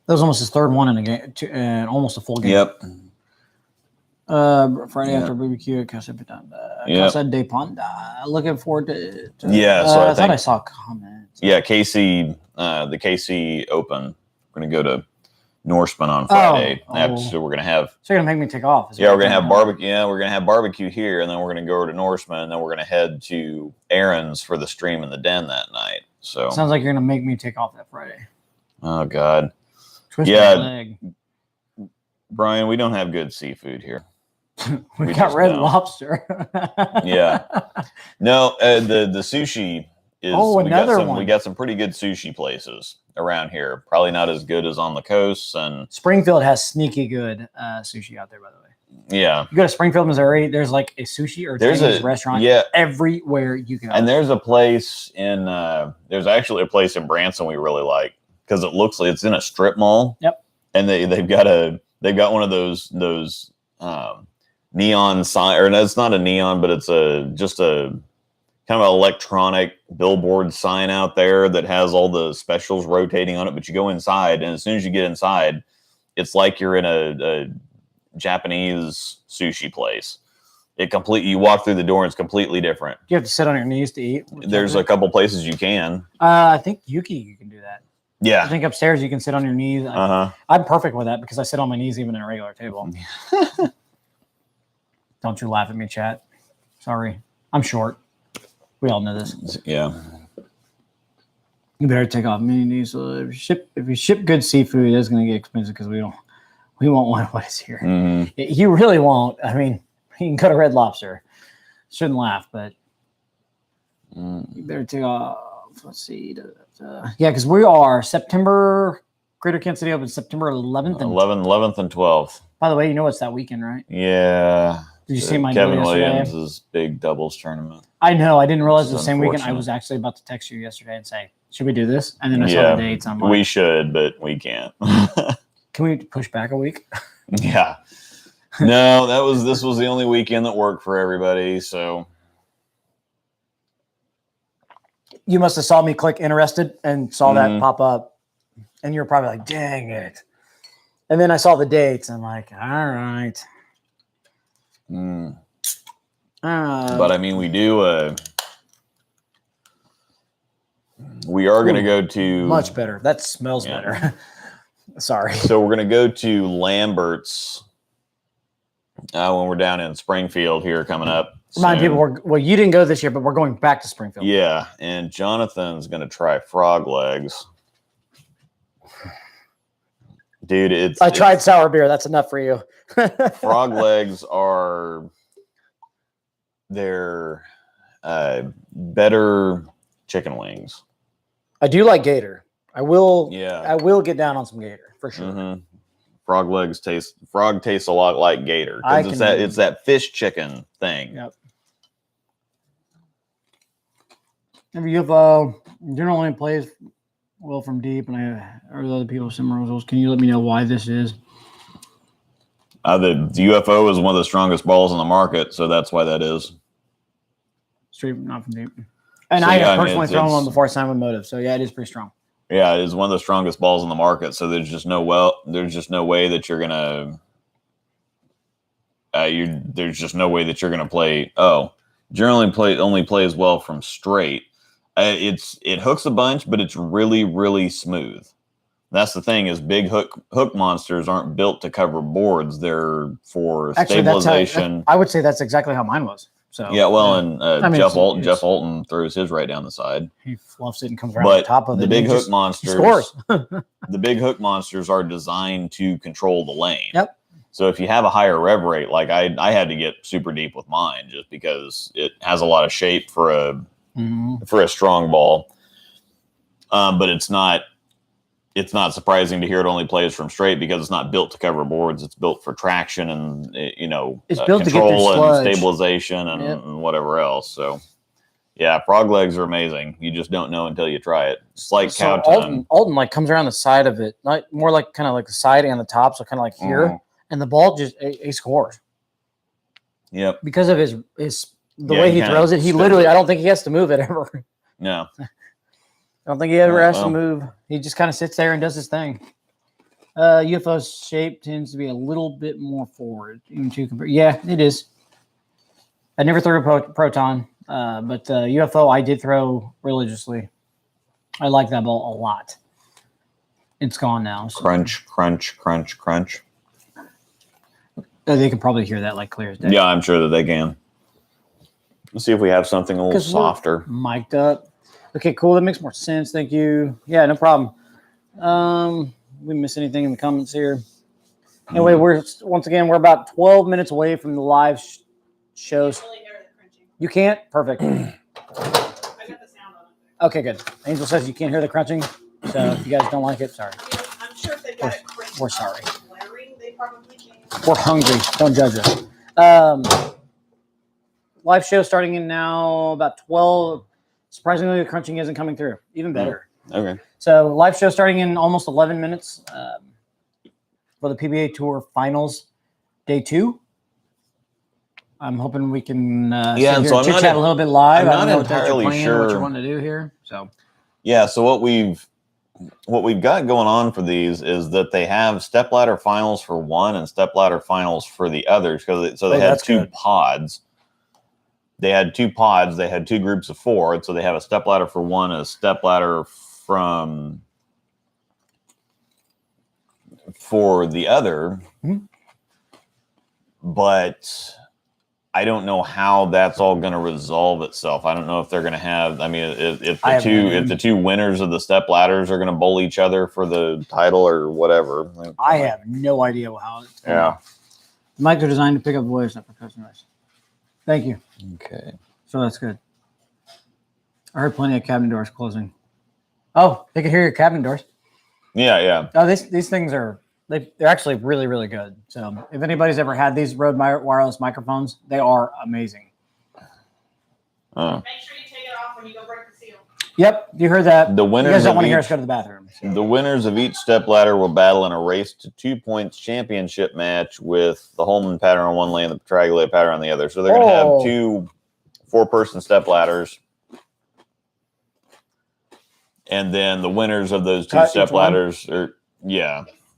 That was almost his third one in a game, and almost a full game. Yep. Friday Yeah. after BBQ at Casa Yeah. Casa de Ponda. Looking forward to Yeah, so I thought I saw comments. Yeah, KC, the KC Open. We're going to go to Norseman on Friday. So we're going to have. So you're going to make me take off. Yeah, we're going to have barbecue. Yeah, we're going to have barbecue here, and then we're going to go over to Norseman, and then we're going to head to Aaron's for the stream in the den that night. So sounds like you're going to make me take off that Friday. Oh God. Twist my leg. Brian, we don't have good seafood here. we got Red Lobster. Yeah. No, the sushi is. Another one. We got some pretty good sushi places around here. Probably not as good as on the coast. And Springfield has sneaky good sushi out there, by the way. Yeah. You go to Springfield, Missouri, there's like a sushi or Chinese restaurant everywhere you go. And there's a place in there's actually a place in Branson we really like because it looks like it's in a strip mall. Yep. And they've got one of those neon sign, or no, it's not a neon, but it's just a kind of electronic billboard sign out there that has all the specials rotating on it. But you go inside, and as soon as you get inside, it's like you're in a Japanese sushi place. You walk through the door and it's completely different. You have to sit on your knees to eat. There's a couple places you can. I think Yuki, you can do that. Yeah. I think upstairs you can sit on your knees. I'm perfect with that because I sit on my knees even in a regular table. Don't you laugh at me, chat. Sorry. I'm short. We all know this. Yeah. You better take off mini diesel. If you ship good seafood, it's going to get expensive because we won't want what is here. Mm-hmm. You really won't. I mean, you can go to Red Lobster. Shouldn't laugh, but you better take off. Let's see. Yeah, because we are September. Greater Kansas City Open September 11th. 11th and 12th. By the way, you know it's that weekend, right? Yeah. Did you see my Kevin note yesterday? Williams' big doubles tournament? I know. I didn't realize it was the same weekend. I was actually about to text you yesterday and say, should we do this? And then I saw the dates. I'm like, we should, but we can't. Can we push back a week? Yeah. No, this was the only weekend that worked for everybody. So you must have saw me click interested and saw that pop up, and you're probably like, dang it. And then I saw the dates. I'm like, all right. But I mean, we are going to go to much better. That smells better. Sorry. So we're going to go to Lambert's when we're down in Springfield here coming up. Remind people, you didn't go this year, but we're going back to Springfield. Yeah, and Jonathan's going to try frog legs. Dude, I tried sour beer. That's enough for you. Frog legs are they're better chicken wings. I do like gator. I will get down on some gator for sure. Mm-hmm. Frog tastes a lot like gator because it's that fish chicken thing. Yep. You've generally plays well from deep, and I heard other people with similar results. Can you let me know why this is? The UFO is one of the strongest balls in the market, so that's why that is. Straight, not from deep. And I have personally thrown one before I signed with Motive, so yeah, it is pretty strong. Yeah, it is one of the strongest balls in the market. So there's just no way that you're gonna there's just no way that you're gonna play. Only plays well from straight. It hooks a bunch, but it's really, really smooth. That's the thing is big hook monsters aren't built to cover boards. They're for stabilization. I would say that's exactly how mine was. So yeah, well, and Jeff Alton throws his right down the side. He fluffs it and comes around the top of it. The big hook monsters scores. The big hook monsters are designed to control the lane. Yep. So if you have a higher rev rate, like I had to get super deep with mine just because it has a lot of shape for a strong ball. But it's not surprising to hear it only plays from straight because it's not built to cover boards. It's built for traction and it's built control to get and stabilization and whatever else. So yeah, frog legs are amazing. You just don't know until you try it. It's like cow tongue. Alton like comes around the side of it, like more like kind of like the side and the top, so kind of like here, and the ball just he scores. Yep. Because of the way he throws it, he literally I don't think he has to move it ever. No. I don't think he ever has to move. He just kind of sits there and does his thing. UFO's shape tends to be a little bit more forward. Even to compare. Yeah, it is. I never threw a proton, but UFO I did throw religiously. I like that ball a lot. It's gone now. So. Crunch, crunch, crunch, crunch. They can probably hear that like clear as day. Yeah, I'm sure that they can. Let's see if we have something a little softer. Mic'd up. Okay, cool. That makes more sense. Thank you. Yeah, no problem. We miss anything in the comments here? Anyway, we're about 12 minutes away from the live shows. Really hear the crunching. You can't? Perfect. I got the sound on it. Okay, good. Angel says you can't hear the crunching. So if you guys don't like it, sorry. Yeah, I'm sure if they got it cranked we're up sorry. and blaring, they probably can. We're hungry. Don't judge us. Live show starting in now about 12. Surprisingly, the crunching isn't coming through. Even better. Okay. So live show starting in almost 11 minutes for the PBA Tour Finals, day 2. I'm hoping we can so chit chat a little bit live. I'm I don't know not entirely what sure you want to do here. So yeah, so what we've got going on for these is that they have stepladder finals for one and stepladder finals for the others so they had two pods. They had 2 pods. They had 2 groups of 4. And so they have a stepladder for one, a stepladder for the other. Mm-hmm. But I don't know how that's all going to resolve itself. I don't know if they're going to have. I mean, if the two winners of the step-ladders are going to bowl each other for the title or whatever. I have no idea how it's going. Yeah. The mics are designed to pick up voice, not percussion noise. Thank you. Okay. So that's good. I heard plenty of cabinet doors closing. Oh, they can hear your cabinet doors. Yeah. Oh, these things are they're actually really, really good. So if anybody's ever had these Rode wireless microphones, they are amazing. Oh. Make sure you take it off when you go break the seal. Yep, you heard that. The winners you guys don't want to of hear us go to the bathroom. So. The winners of each stepladder will battle in a race to 2 points championship match with the Holman pattern on one lane, the Petraglia pattern on the other. So they're going to have 2 4-person stepladders. And then the winners of those 2 stepladders are,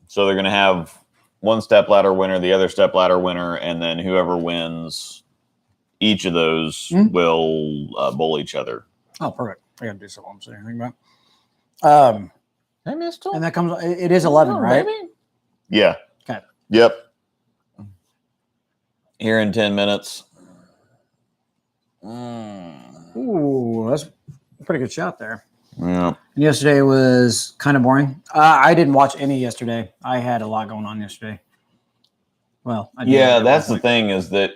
So they're going to have one stepladder winner, the other stepladder winner, and then whoever wins each of those will bowl each other. Oh, perfect. I got to do something I'm saying anything about. I missed and that comes, it is 11, right? Maybe? Yeah. Okay. Yep. Here in 10 minutes. Ooh, that's a pretty good shot there. Yeah. And yesterday was kind of boring. I didn't watch any yesterday. I had a lot going on yesterday. Well, that's the thing is that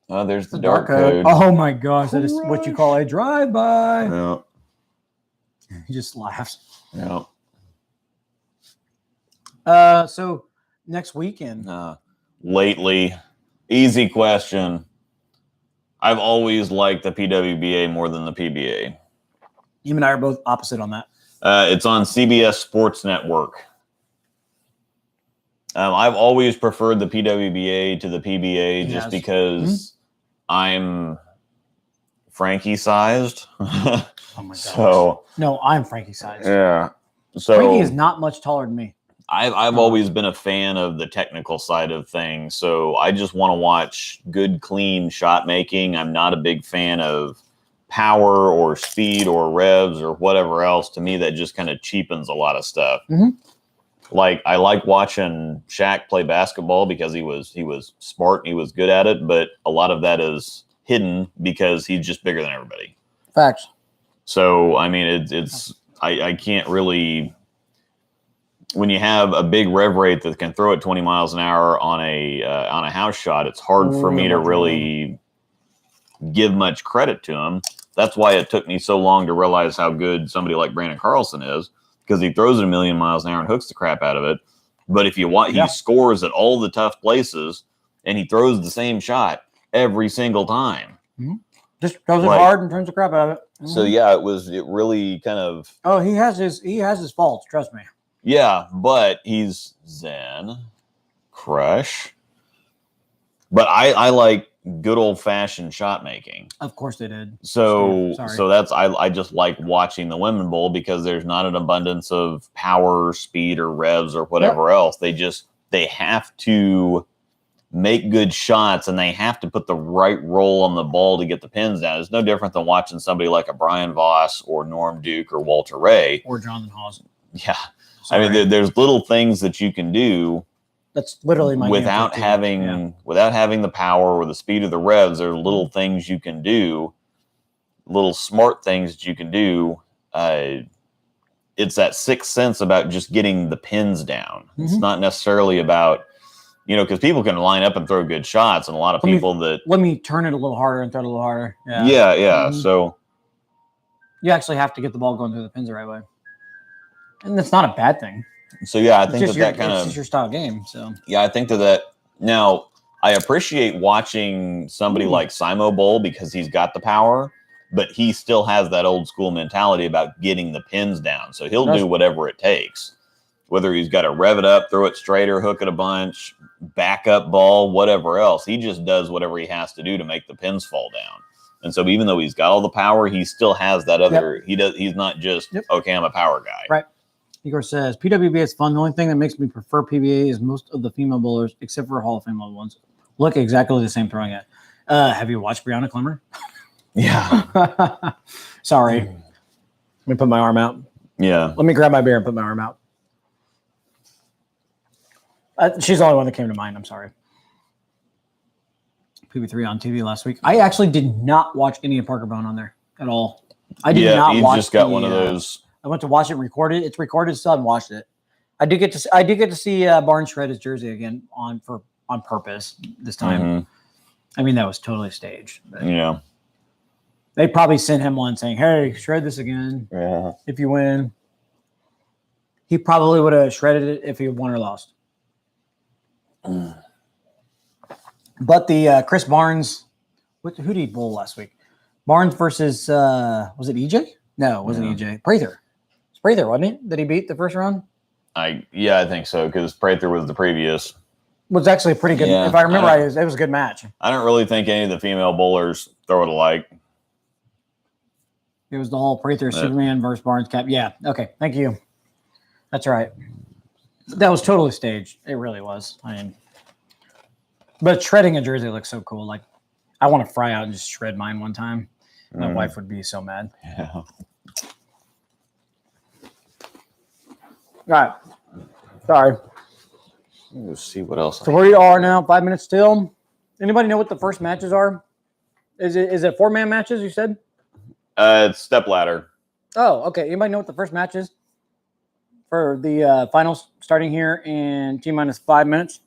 there's the dark code. Oh my gosh, that is what you call a drive-by. Yeah. He just laughs. Yeah. So next weekend. Lately, easy question. I've always liked the PWBA more than the PBA. You and I are both opposite on that. It's on CBS Sports Network. I've always preferred the PWBA to the PBA just because I'm Frankie-sized. Oh my gosh. So no, I'm Frankie-sized. Yeah. So Frankie is not much taller than me. I've always been a fan of the technical side of things. So I just want to watch good, clean shot making. I'm not a big fan of power or speed or revs or whatever else. To me, that just kind of cheapens a lot of stuff. Mm-hmm. Like I like watching Shaq play basketball because he was smart and he was good at it, but a lot of that is hidden because he's just bigger than everybody. Facts. So I mean, I can't really. When you have a big rev rate that can throw it 20 miles an hour on a house shot, it's hard for me to really give much credit to him. That's why it took me so long to realize how good somebody like Brandon Carlson is, because he throws it 1,000,000 miles an hour and hooks the crap out of it. But if you want, he scores at all the tough places, and he throws the same shot every single time. Mm-hmm. Just throws it hard and turns the crap out of it. Mm-hmm. So yeah, it really kind of. Oh, he has his faults. Trust me. Yeah, but he's Zen, Crush. But I like good old fashioned shot making. Of course they did. So Sorry. so that's I just like watching the women bowl because there's not an abundance of power, speed, or revs or whatever else. They have to make good shots and they have to put the right roll on the ball to get the pins down. It's no different than watching somebody like a Brian Voss or Norm Duke or Walter Ray. Or Jonathan Hawes. Yeah. Sorry. I mean, there's little things that you can do that's literally my without having the power or the speed of the revs. There's little things you can do, little smart things that you can do. It's that sixth sense about just getting the pins down. Mm-hmm. It's not necessarily about, because people can line up and throw good shots, and a lot of let me turn it a little harder and throw it a little harder. Yeah. Mm-hmm. So you actually have to get the ball going through the pins the right way, and that's not a bad thing. So yeah, I think that kind of it's just your style game. So yeah, I think that now I appreciate watching somebody like Simo Bowl because he's got the power, but he still has that old school mentality about getting the pins down. So he'll do whatever it takes, whether he's got to rev it up, throw it straighter, hook it a bunch, back up ball, whatever else. He just does whatever he has to do to make the pins fall down. And so even though he's got all the power, he still has that other. He's not just okay, I'm a power guy. Right. Igor says, PWBA is fun. The only thing that makes me prefer PBA is most of the female bowlers, except for Hall of Fame level ones, look exactly the same throwing it. Have you watched Brianna Clemmer? Yeah. Sorry. Let me put my arm out. Yeah. Let me grab my beer and put my arm out. She's the only one that came to mind. I'm sorry. PB3 on TV last week. I actually did not watch any of Parker Bone on there at all. I did not watch. Just got one of those. I went to watch it recorded. It's recorded, still haven't watched it. I did get to see Barnes shred his jersey again on purpose this time. Mm-hmm. I mean, that was totally staged. Yeah. They probably sent him one saying, "Hey, shred this again. Yeah. If you win." He probably would have shredded it if he won or lost. But the Chris Barnes, who did he bowl last week? Barnes versus was it EJ? No, it wasn't EJ. Prather. It's Prather, wasn't it? That he beat the first round? I think so, because Prather was the previous. Was actually a pretty good. Yeah, if I remember right, it was a good match. I don't really think any of the female bowlers throw it alike. It was the whole Prather Superman versus Barnes cap. Yeah. Okay. Thank you. That's right. That was totally staged. It really was. I mean, but shredding a jersey looks so cool. Like, I want to fry out and just shred mine one time. My wife would be so mad. Yeah. All right. Sorry. Let's see what else. So where you are now, 5 minutes still. Anybody know what the first matches are? Is it 4-man matches, you said? It's step ladder. Oh, okay. Anybody know what the first match is for the finals starting here in T-minus 5 minutes?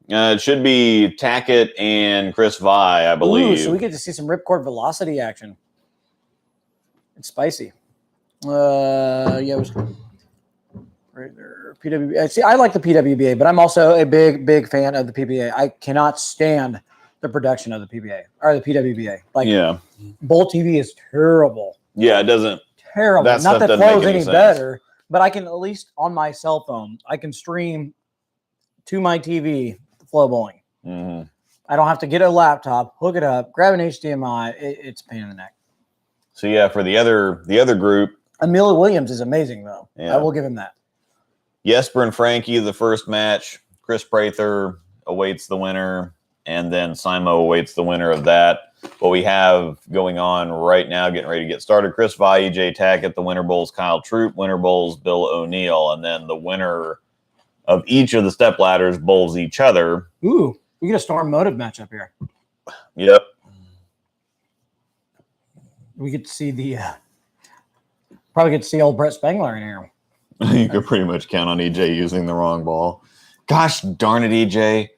It should be Tackett and Chris Vi, I believe. Ooh, so we get to see some ripcord velocity action. It's spicy. It was right there. PWBA. See, I like the PWBA, but I'm also a big fan of the PBA. I cannot stand the production of the PBA or the PWBA. Bowl TV is terrible. Yeah, it doesn't. Terrible. Not that flow's any better, but I can at least on my cell phone, I can stream to my TV the flow bowling. Mm-hmm. I don't have to get a laptop, hook it up, grab an HDMI. It's a pain in the neck. So yeah, for the other group, Amelia Williams is amazing though. Yeah. I will give him that. Jesper and Frankie, the first match. Chris Prather awaits the winner, and then Simo awaits the winner of that. What we have going on right now, getting ready to get started, Chris Vi, EJ Tackett, the winner bowls Kyle Troop, winner bowls Bill O'Neill, and then the winner of each of the step ladders bowls each other. Ooh, we get a Storm Motive matchup here. Yep. We get to see probably get to see old Brett Spangler in here. You could pretty much count on EJ using the wrong ball. Gosh darn it, EJ.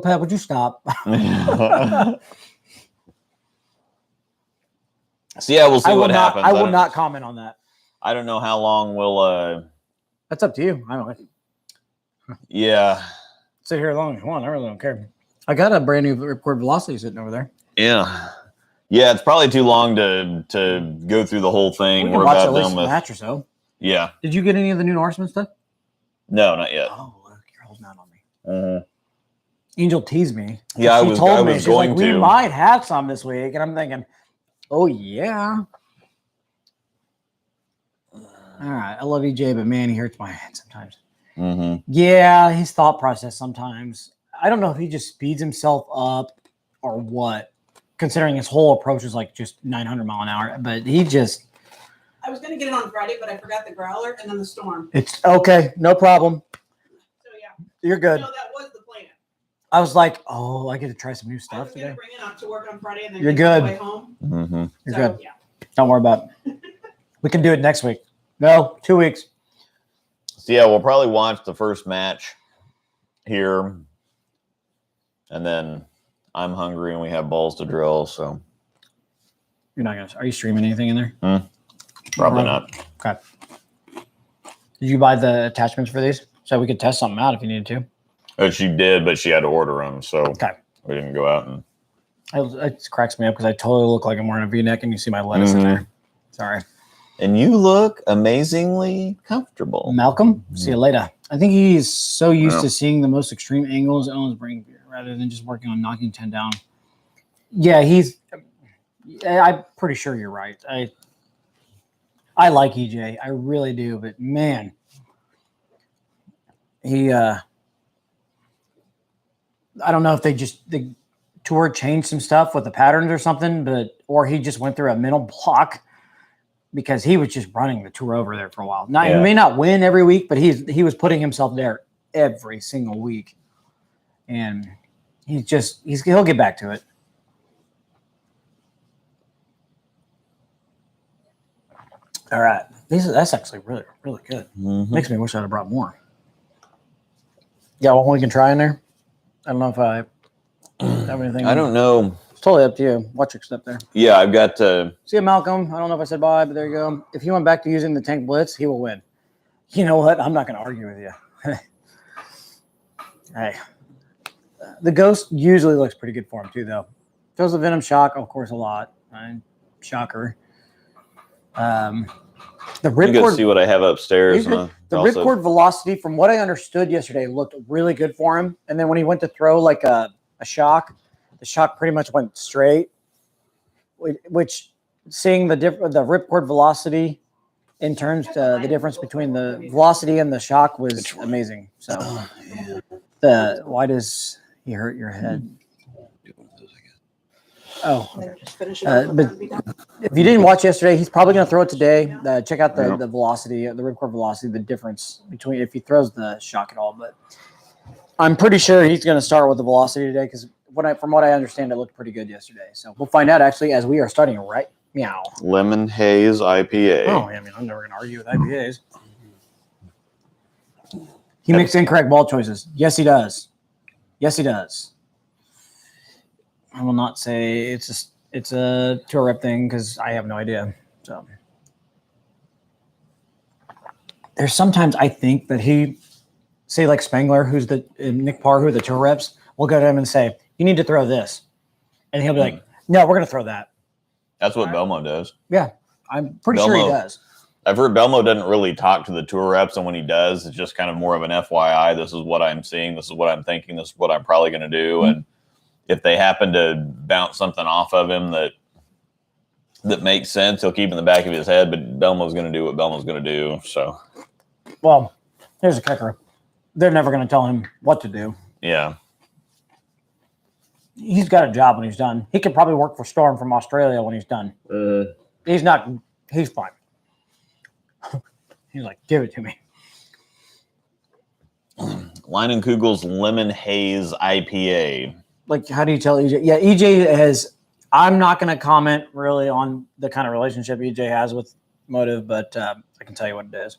Pat, would you stop? So yeah, we'll see what happens. I will not comment on that. I don't know how long we'll That's up to you. I don't know. Yeah. Sit here as long as you want. I really don't care. I got a brand new ripcord velocity sitting over there. Yeah. Yeah, it's probably too long to go through the whole thing. We're about done with a match or so. Yeah. Did you get any of the new Norseman stuff? No, not yet. Oh, look, you're holding out on me. Mm-hmm. Angel teased me. Yeah, She told me, she's going like, we to. might have some this week. And I'm thinking, oh, yeah. All right. I love EJ, but man, he hurts my head sometimes. Mm-hmm. Yeah, his thought process sometimes. I don't know if he just speeds himself up or what, considering his whole approach is like just 900 mile an hour. But he just. I was going to get it on Friday, but I forgot the growler and then the storm. It's okay. No problem. So, yeah. You're good. No, that was the plan. I was like, oh, I get to try some new I stuff was going today. to bring it up to work on Friday and then You're get it on good. the way home. Mm-hmm. You're So, good. yeah. Don't worry about it. We can do it next week. No, 2 weeks. So yeah, we'll probably watch the first match here, and then I'm hungry and we have balls to drill. So You're not gonna. Are you streaming anything in there? probably not. Okay. Did you buy the attachments for these so we could test something out if you needed to? Oh, she did, but she had to order them, so Okay. we didn't go out and. It cracks me up because I totally look like I'm wearing a V-neck and you see my lettuce in there. Sorry. And you look amazingly comfortable. Malcolm, see you later. I think he's so used Yeah. to seeing the most extreme angles on his brain rather than just working on knocking 10 down. Yeah, I'm pretty sure you're right. I like EJ. I really do, but man, I don't know if the tour changed some stuff with the patterns or something, or he just went through a mental block because he was just running the tour over there for a while. Now he may not win every week, but he was putting himself there every single week, and he'll get back to it. All right, that's actually really really good. Mm-hmm. Makes me wish I'd have brought more. Yeah, one we can try in there. I don't know if I have anything. I don't know. It's totally up to you. Watch your step there. Yeah, I've got to. See you, Malcolm. I don't know if I said bye, but there you go. If he went back to using the tank blitz, he will win. You know what? I'm not going to argue with you. Hey, the ghost usually looks pretty good for him too, though. Throws the venom shock, of course, a lot. Shocker. The You go ripcord. see what I have upstairs. The ripcord velocity, from what I understood yesterday, looked really good for him. And then when he went to throw like a shock, the shock pretty much went straight. Which, seeing the ripcord velocity in terms the difference between the velocity and the shock was amazing. So, why does he hurt your head? Oh, Just finish it but if you didn't watch yesterday, he's probably going to throw it today. Check out the velocity, the ripcord velocity, the difference between if he throws the shock at all. But I'm pretty sure he's going to start with the velocity today because from what I understand, it looked pretty good yesterday. So we'll find out actually as we are starting right meow. Lemon Haze IPA. Oh, I mean, I'm never going to argue with IPAs. He makes incorrect ball choices. Yes, he does. Yes, he does. I will not say it's a tour rep thing because I have no idea. So there's sometimes I think that he, say like Spangler, who's Nick Parr, who are the tour reps, will go to him and say, "You need to throw this," and he'll be like, "No, we're going to throw that." That's what Belmo does. Yeah, I'm pretty sure he does. I've heard Belmo doesn't really talk to the tour reps, and when he does, it's just kind of more of an FYI. This is what I'm seeing. This is what I'm thinking. This is what I'm probably going to do. And if they happen to bounce something off of him that makes sense, he'll keep in the back of his head. But Belmo's going to do what Belmo's going to do. So, well, here's a kicker: they're never going to tell him what to do. Yeah. He's got a job when he's done. He could probably work for Storm from Australia when he's done. He's not. He's fine. He's like, give it to me. Leinenkugel's Lemon Haze IPA. Like, how do you tell EJ? Yeah, EJ has. I'm not going to comment really on the kind of relationship EJ has with Motive, but I can tell you what it is.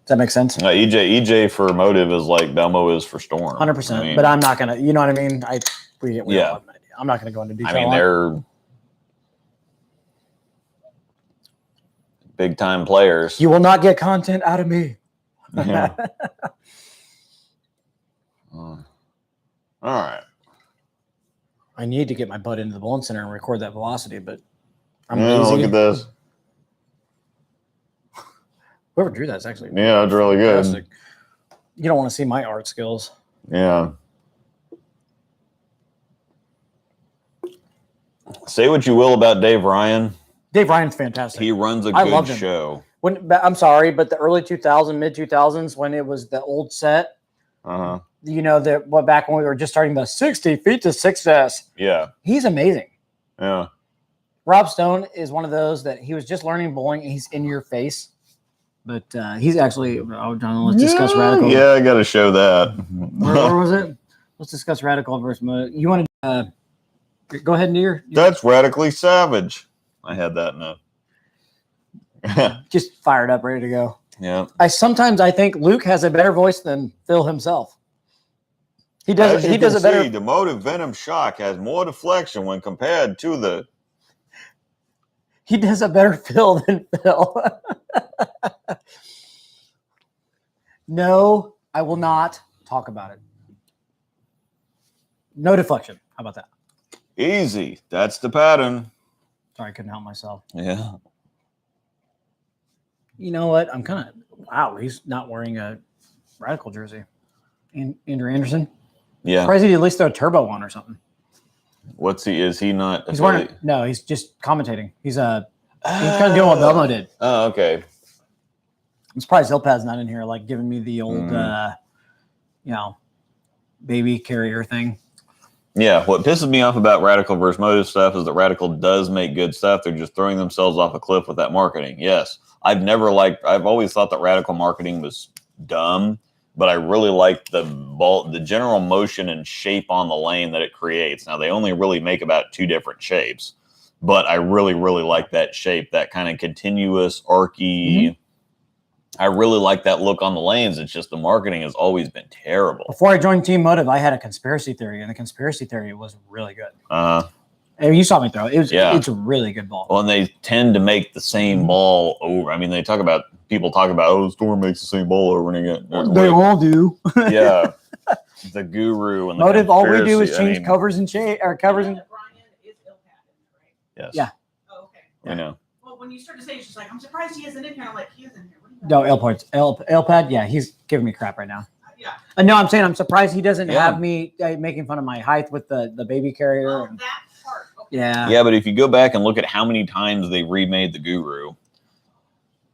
Does that make sense? EJ for Motive is like Belmo is for Storm. 100%. I mean, but I'm not going to. You know what I mean? We all have an idea. I'm not going to go into detail. I mean, they're big time players. You will not get content out of me. Yeah. All right. I need to get my butt into the bowling center and record that velocity, but I'm Look lazy. at this. Whoever drew that's actually Yeah, that's really good. fantastic. You don't want to see my art skills. Yeah. Say what you will about Dave Ryan. Dave Ryan's fantastic. He runs a I loved good him. show. I'm sorry, but the early 2000s, mid 2000s, when it was the old set, back when we were just starting the 60 feet to success. Yeah. He's amazing. Yeah. Rob Stone is one of those that he was just learning bowling and he's in your face. But he's actually, let's discuss Radical. Yeah, I got to show that. Where was it? Let's discuss Radical versus Mode. You want to go ahead and do your. That's Radically Savage. I had that in a. Just fired up, ready to go. Yeah. Sometimes I think Luke has a better voice than Phil himself. He does. He does it better. The Motive Venom Shock has more deflection when compared to the. He does a better Phil than Phil. No, I will not talk about it. No deflection. How about that? Easy. That's the pattern. Sorry, I couldn't help myself. Yeah. You know what? I'm kind of he's not wearing a Radical jersey. Andrew Anderson. Yeah. Surprised he at least throw a turbo on or something. What's he? Is he not? He's wearing. No, he's just commentating. He's kind of doing what Belmo did. Oh, okay. I'm surprised Ilpad's not in here, like giving me the old, baby carrier thing. Yeah, what pisses me off about Radical versus Motive stuff is that Radical does make good stuff. They're just throwing themselves off a cliff with that marketing. Yes, I've always thought that Radical marketing was dumb, but I really like the general motion and shape on the lane that it creates. Now, they only really make about 2 different shapes, but I really, really like that shape, that kind of continuous, archy. Mm-hmm. I really like that look on the lanes. It's just the marketing has always been terrible. Before I joined Team Motive, I had a conspiracy theory, and the conspiracy theory was really good. And you saw me throw it. It's a really good ball. Well, and they tend to make the same ball over. I mean, people talk about, Storm makes the same ball over and again. They all do. Yeah. The Guru and the Motive, all we do is change covers and shape or covers and. Brian is Ilpat, right? Yes. Yeah. Oh, okay. I know. Well, when you started to say, it's just like, I'm surprised he isn't in here. I'm like, he is in here. No, Ilpad, yeah, he's giving me crap right now. Yeah. No, I'm saying I'm surprised he doesn't have me making fun of my height with the baby carrier. Oh, that part. Okay. Yeah. Yeah, but if you go back and look at how many times they remade the Guru,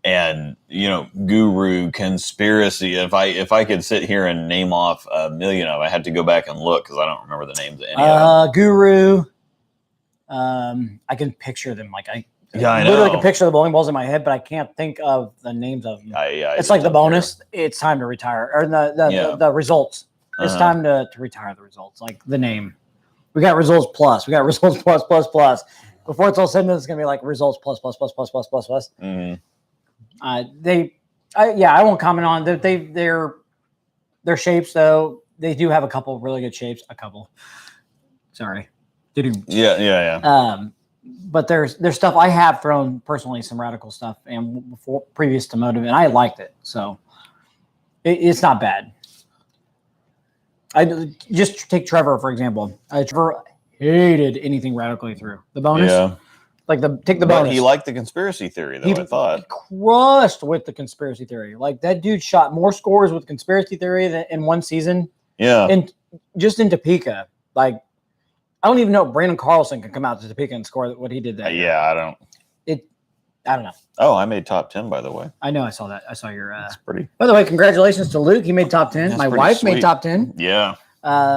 and Guru, Conspiracy. If I could sit here and name off a million of them, I had to go back and look because I don't remember the names of any of them. Guru. I can picture them I know. Literally can picture the bowling balls in my head, but I can't think of the names of them. It's like the bonus. Care. It's time to retire, or the results. It's time to retire the results, like the name. We got results plus. We got results plus plus plus. Before it's all said and done, it's gonna be like results plus plus plus plus plus plus plus. Mm-hmm. I won't comment on their shapes though. They do have a couple of really good shapes. A couple. Sorry. Yeah. But there's stuff I have thrown personally, some Radical stuff, and before previous to Motive, and I liked it. So it's not bad. I just take Trevor for example. Trevor hated anything Radically through the bonus. Yeah. Take the bonus. He liked the conspiracy theory though. I thought crushed with the conspiracy theory. Like that dude shot more scores with conspiracy theory than in one season. Yeah. And just in Topeka, I don't even know if Brandon Carlson can come out to Topeka and score what he did there. Yeah, I don't know. Oh, I made top 10, by the way. I know. I saw that. I saw your. That's pretty. By the way, congratulations to Luke. He made top 10. My wife made top 10. Yeah.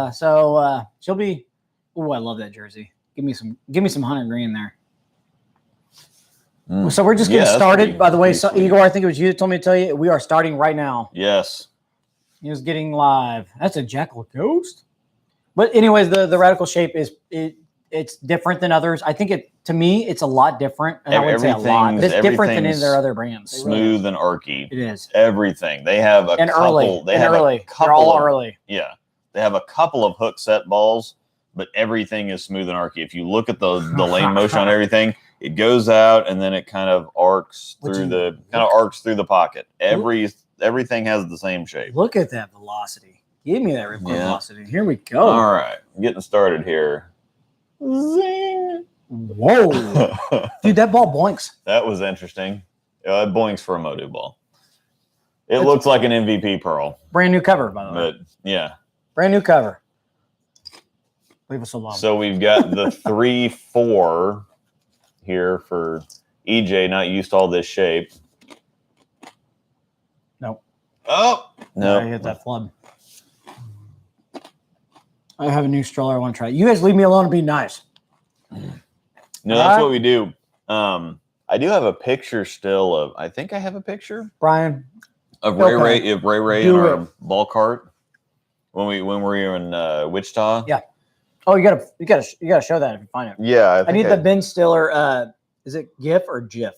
So she'll be. Oh, I love that jersey. Give me some 100 green there. So we're just getting started. By the way, Igor, I think it was you that told me to tell you we are starting right now. Yes. He was getting live. That's a Jackal Ghost. But anyways, the Radical shape it's different than others. I think to me it's a lot different. And I wouldn't say a lot, but it's different than in their other brands. Smooth and archy. It is. Everything. They have a couple. Early. They're all early. Yeah. They have a couple of hook set balls, but everything is smooth and archy. If you look at the lane motion on everything, it goes out and then it kind of arcs through the pocket. Everything has the same shape. Look at that velocity. Give me that velocity. Here we go. All right. Getting started here. Zing. Whoa. Dude, that ball boinks. That was interesting. It boinks for a Motive ball. It looks like an MVP pearl. Brand new cover, by the way. But yeah. Brand new cover. Leave us alone. So we've got the 3-4 here for EJ, not used to all this shape. Nope. Oh! No. I hit that flub. I have a new stroller I want to try. You guys leave me alone and be nice. No, that's what we do. I do have a picture still of, I think I have a picture Brian. of Ray in our ball cart when we were in Wichita. Yeah. Oh, you gotta show that if you find it. Yeah. I need the Ben Stiller. Is it GIF or GIF?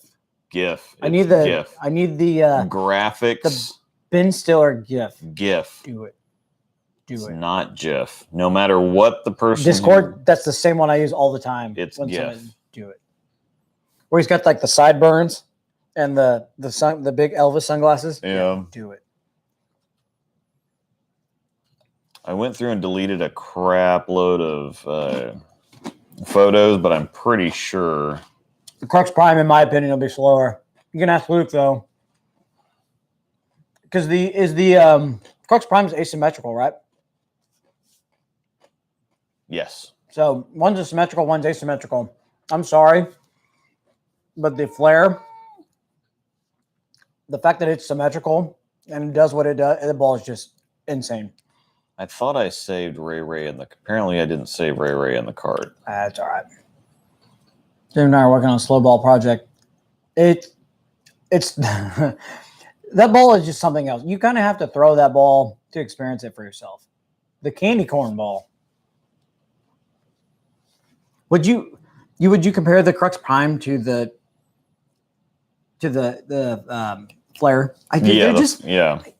GIF. I need the GIF. I need the graphics. The Ben Stiller GIF. GIF. Do it. It's not GIF. No matter what the person. Discord. That's the same one I use all the time. It's GIF. Do it. Where he's got like the sideburns and the big Elvis sunglasses. Yeah. Do it. I went through and deleted a crap load of photos, but I'm pretty sure the Crux Prime, in my opinion, will be slower. You can ask Luke though, because the Crux Prime is asymmetrical, right? Yes. So one's asymmetrical, one's asymmetrical. I'm sorry, but the flare, the fact that it's symmetrical and it does what it does, the ball is just insane. I thought I saved Ray in the. Apparently, I didn't save Ray in the cart. That's all right. Jim and I are working on a slow ball project. It's that ball is just something else. You kind of have to throw that ball to experience it for yourself. The candy corn ball. Would you compare the Crux Prime to the flare? I think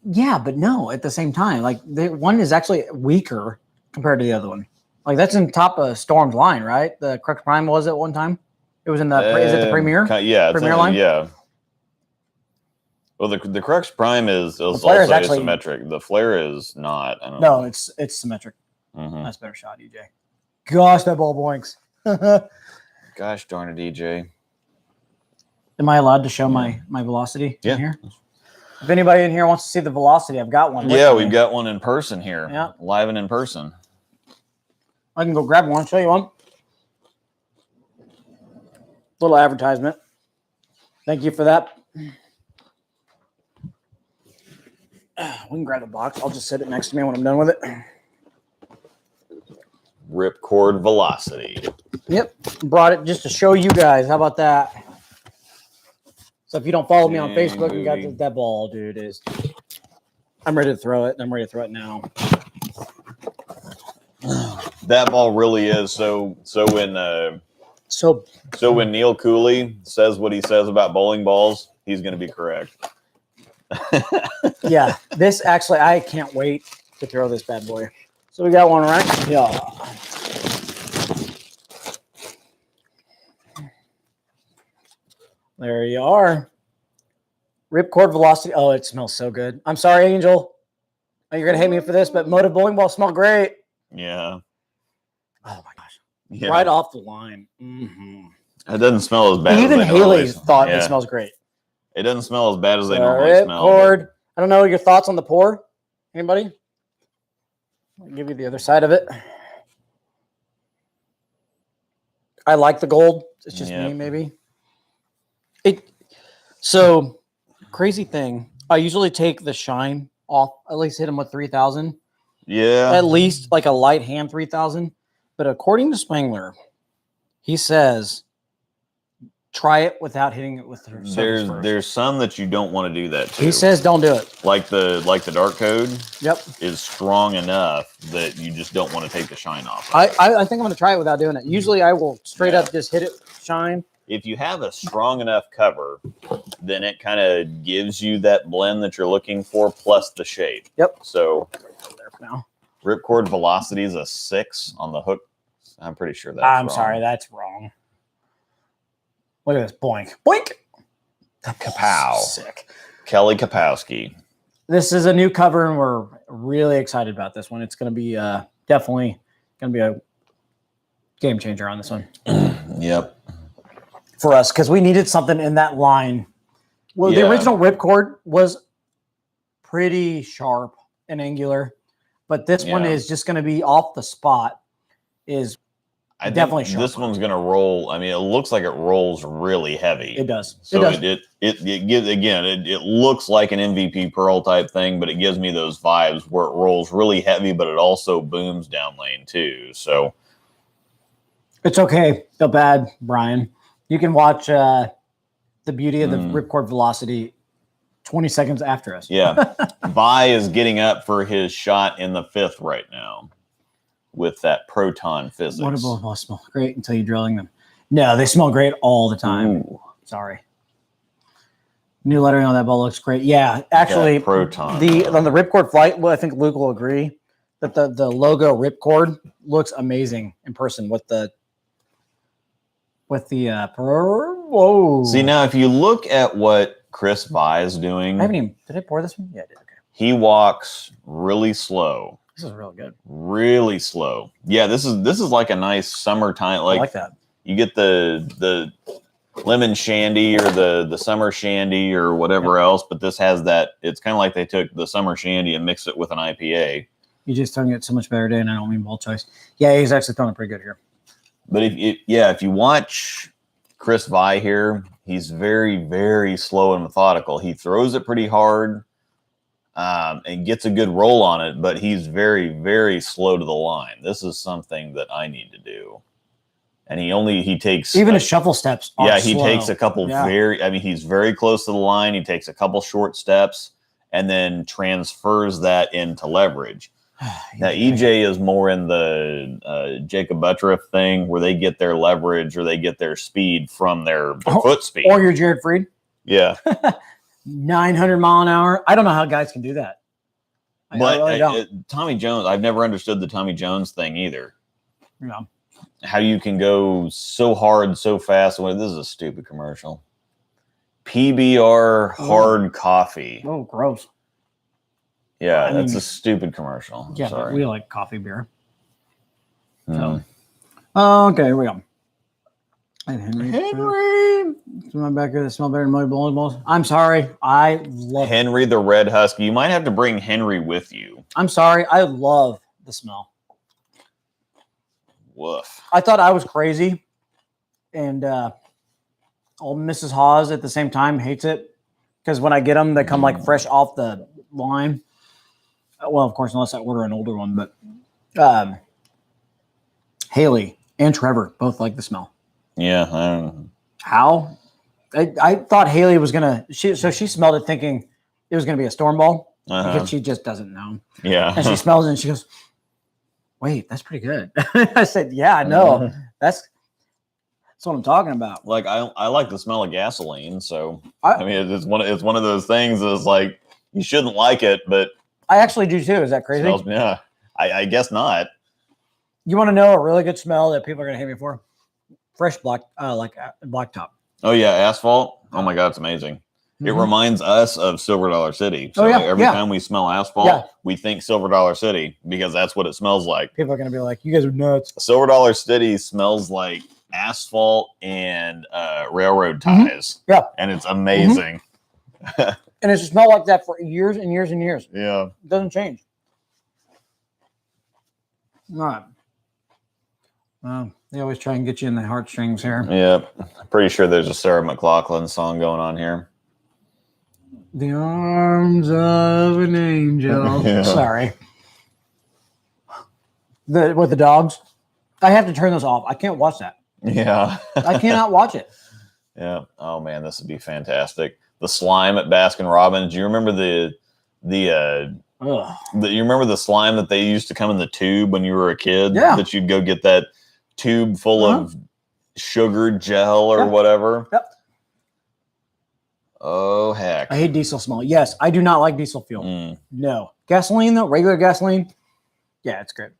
yeah, but no. At the same time, like one is actually weaker compared to the other one. Like that's in top of Storm's line, right? The Crux Prime was at one time. It was in the is it the Premier? Yeah, Premier line. Yeah. Well, the Crux Prime is also actually asymmetric. The flare is not. I don't know. No, it's symmetric. Mm-hmm. That's a better shot, EJ. Gosh, that ball boinks. Gosh darn it, EJ. Am I allowed to show my velocity in Yeah. here? If anybody in here wants to see the velocity, I've got one. Yeah, we've got one in person here. Yeah. Live and in person. I can go grab one, show you one. Little advertisement. Thank you for that. We can grab the box. I'll just set it next to me when I'm done with it. Ripcord velocity. Yep. Brought it just to show you guys. How about that? So if you don't follow me on Facebook, you got that ball, dude. I'm ready to throw it. I'm ready to throw it now. That ball really is so when Neil Cooley says what he says about bowling balls, he's going to be correct. Yeah, this actually, I can't wait to throw this bad boy. So we got one right. Yeah. There you are. Ripcord velocity. Oh, it smells so good. I'm sorry, Angel. Oh, you're going to hate me for this, but Motive bowling ball smell great. Yeah. Oh, my gosh. Yeah. Right off the line. Mm-hmm. It doesn't smell as bad. Even as Haley thought it smells great. It doesn't smell as bad as they normally smell. Ripcord. I don't know your thoughts on the pour. Anybody? I'll give you the other side of it. I like the gold. It's just me, maybe. So, crazy thing. I usually take the shine off. At least hit them with 3,000. Yeah. At least like a light hand 3,000. But according to Spangler, he says try it without hitting it with the surface first. There's some that you don't want to do that to. He says don't do it. Like the dark code. Yep. Is strong enough that you just don't want to take the shine off. I think I'm going to try it without doing it. Usually I will straight up just hit it shine. If you have a strong enough cover, then it kind of gives you that blend that you're looking for plus the shape. Yep. So there for now. Ripcord velocity is a 6 on the hook. I'm pretty sure that's I'm wrong. sorry, that's wrong. Look at this. Boink. Boink. Kapow. Sick. Kelly Kapowski. This is a new cover, and we're really excited about this one. It's going to be definitely going to be a game changer on this one. Yep. For us, because we needed something in that line. Well, the original Ripcord was pretty sharp and angular, but this one Yeah. is just going to be off the spot. Is I definitely think this sharper. one's gonna roll. I mean, it looks like it rolls really heavy. It does. So it does. it gives, again, it looks like an MVP Pearl type thing, but it gives me those vibes where it rolls really heavy, but it also booms down lane too. So It's okay. Feel bad, Brian. You can watch the beauty of the ripcord velocity 20 seconds after us. yeah, Vi is getting up for his shot in the 5th right now with that proton physics. What do balls smell great until you're drilling them? No, they smell great all the time. Ooh. Sorry. New lettering on that ball looks great. Yeah, actually, That proton. on the ripcord flight, well, I think Luke will agree that the logo ripcord looks amazing in person with the whoa. See, now if you look at what Chris Vi is doing, Did I pour this one? Yeah, I did. Okay. he walks really slow. This is really good. Really slow. Yeah, this is like a nice summertime. I like that. You get the lemon shandy or the summer shandy or whatever else, but this has that. It's kind of like they took the summer shandy and mixed it with an IPA. You just throwing it so much better day, and I don't mean ball choice. Yeah, he's actually throwing it pretty good here. But if you watch Chris Vi here, he's very, very slow and methodical. He throws it pretty hard. And gets a good roll on it, but he's very, very slow to the line. This is something that I need to do. And he takes even his shuffle steps. Are he slow. takes a couple he's very close to the line. He takes a couple short steps and then transfers that into leverage. Now EJ is more in the Jacob Buttriff thing where they get their leverage or they get their speed from their foot speed. Or your Jared Freed. Yeah. 900 mile an hour. I don't know how guys can do that. But I really don't. Tommy Jones, I've never understood the Tommy Jones thing either. Yeah. How you can go so hard, so fast. This is a stupid commercial. PBR hard coffee. Oh, gross. Yeah, I that's mean, a stupid commercial. Yeah, Sorry. we like coffee beer. Mm. So, okay, here we go. And Henry. My back here, they smell better than my bowling balls. I'm sorry. I love Henry the Red Husky. You might have to bring Henry with you. I'm sorry. I love the smell. Woof. I thought I was crazy. And old Mrs. Hawes at the same time hates it. Because when I get them, they come like fresh off the line. Well, of course, unless I order an older one. But Haley and Trevor both like the smell. Yeah. How? I thought Haley was gonna. She smelled it thinking it was gonna be a storm ball because she just doesn't know. Yeah. And she smells it and she goes, "Wait, that's pretty good." I said, "Yeah, I know. That's what I'm talking about." Like I like the smell of gasoline, so I mean it's one of those things that's like you shouldn't like it, but I actually do too. Is that crazy? smells, yeah, I guess not. You want to know a really good smell that people are gonna hate me for? Fresh blacktop. Oh yeah, asphalt. Oh my god, it's amazing. It reminds us of Silver Dollar City. So every time we smell asphalt, we think Silver Dollar City because that's what it smells like. People are gonna be like, "You guys are nuts." Silver Dollar City smells like asphalt and railroad ties. Yeah, and it's amazing. And it's smelled like that for years and years and years. Yeah, it doesn't change. All right. They always try and get you in the heartstrings here. Yep. I'm pretty sure there's a Sarah McLachlan song going on here. The arms of an angel. Yeah. Sorry. With the dogs. I have to turn those off. I can't watch that. Yeah. I cannot watch it. Yeah. Oh man, this would be fantastic. The slime at Baskin Robbins. Do you remember you remember the slime that they used to come in the tube when you were a kid? Yeah. That you'd go get that tube full of sugar gel or whatever. Yep. Oh heck. I hate diesel smell. Yes, I do not like diesel fuel. No. Gasoline though, regular gasoline. Yeah, it's good.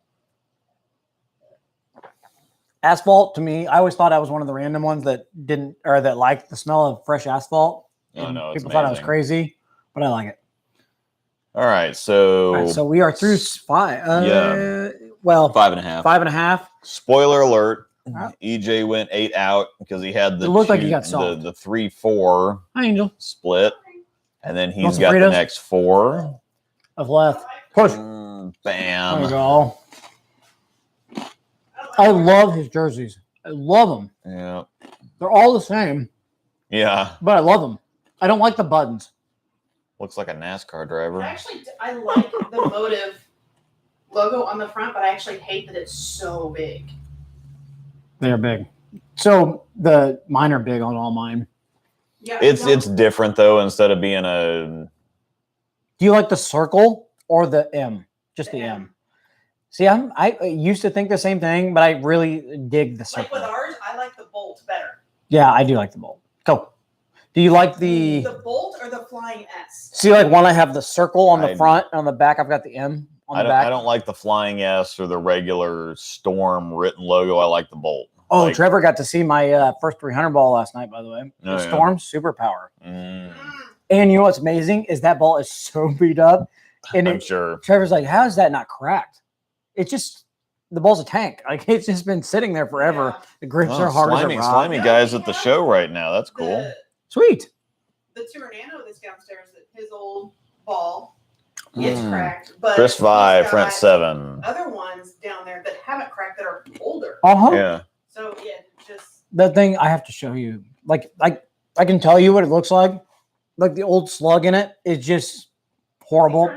Asphalt to me, I always thought I was one of the random ones that didn't or that liked the smell of fresh asphalt. Oh no, it's people thought I was amazing. crazy, but I like it. All right, so we are through 5. Well, 5.5. 5.5. Spoiler alert: EJ went 8 out because he had the It looked like he got solved. the 3-4 Hi, Angel. split, and then he's Want some got the Fritos? next 4. of left. Push. There Bam. you go. I love his jerseys. I love them. Yeah. They're all the same, Yeah. but I love them. I don't like the buttons. Looks like a NASCAR driver. I like the Motive logo on the front, but I actually hate that it's so big. They're big. So mine are big on all mine. Yeah, It's different though. Instead of being a, Do you like the circle or the M? Just the M. See, I used to think the same thing, but I really dig the like circle. with ours, I like the bolt better. Yeah, I do like the bolt. Go. Do you like the bolt or the flying S? See, like one I have the circle on the front, and on the back I've got the M on the back. I don't like the flying S or the regular Storm written logo. I like the bolt. Oh, like, Trevor got to see my first 300 ball last night, by the way. The Storm Superpower. And you know what's amazing is that ball is so beat up. And I'm sure. Trevor's like, how is that not cracked? It's just, the ball's a tank. Like, it's just been sitting there forever. Yeah. The grips are hard as a rock. Slimy guys at the show right now. That's cool. Sweet. The Tour Nano that's downstairs, his old ball, it's cracked. But Chris Vi, front 7. Other ones down there that haven't cracked that are older. Yeah. So yeah, just that thing I have to show you. Like I can tell you what it looks like. Like the old slug in it is just horrible.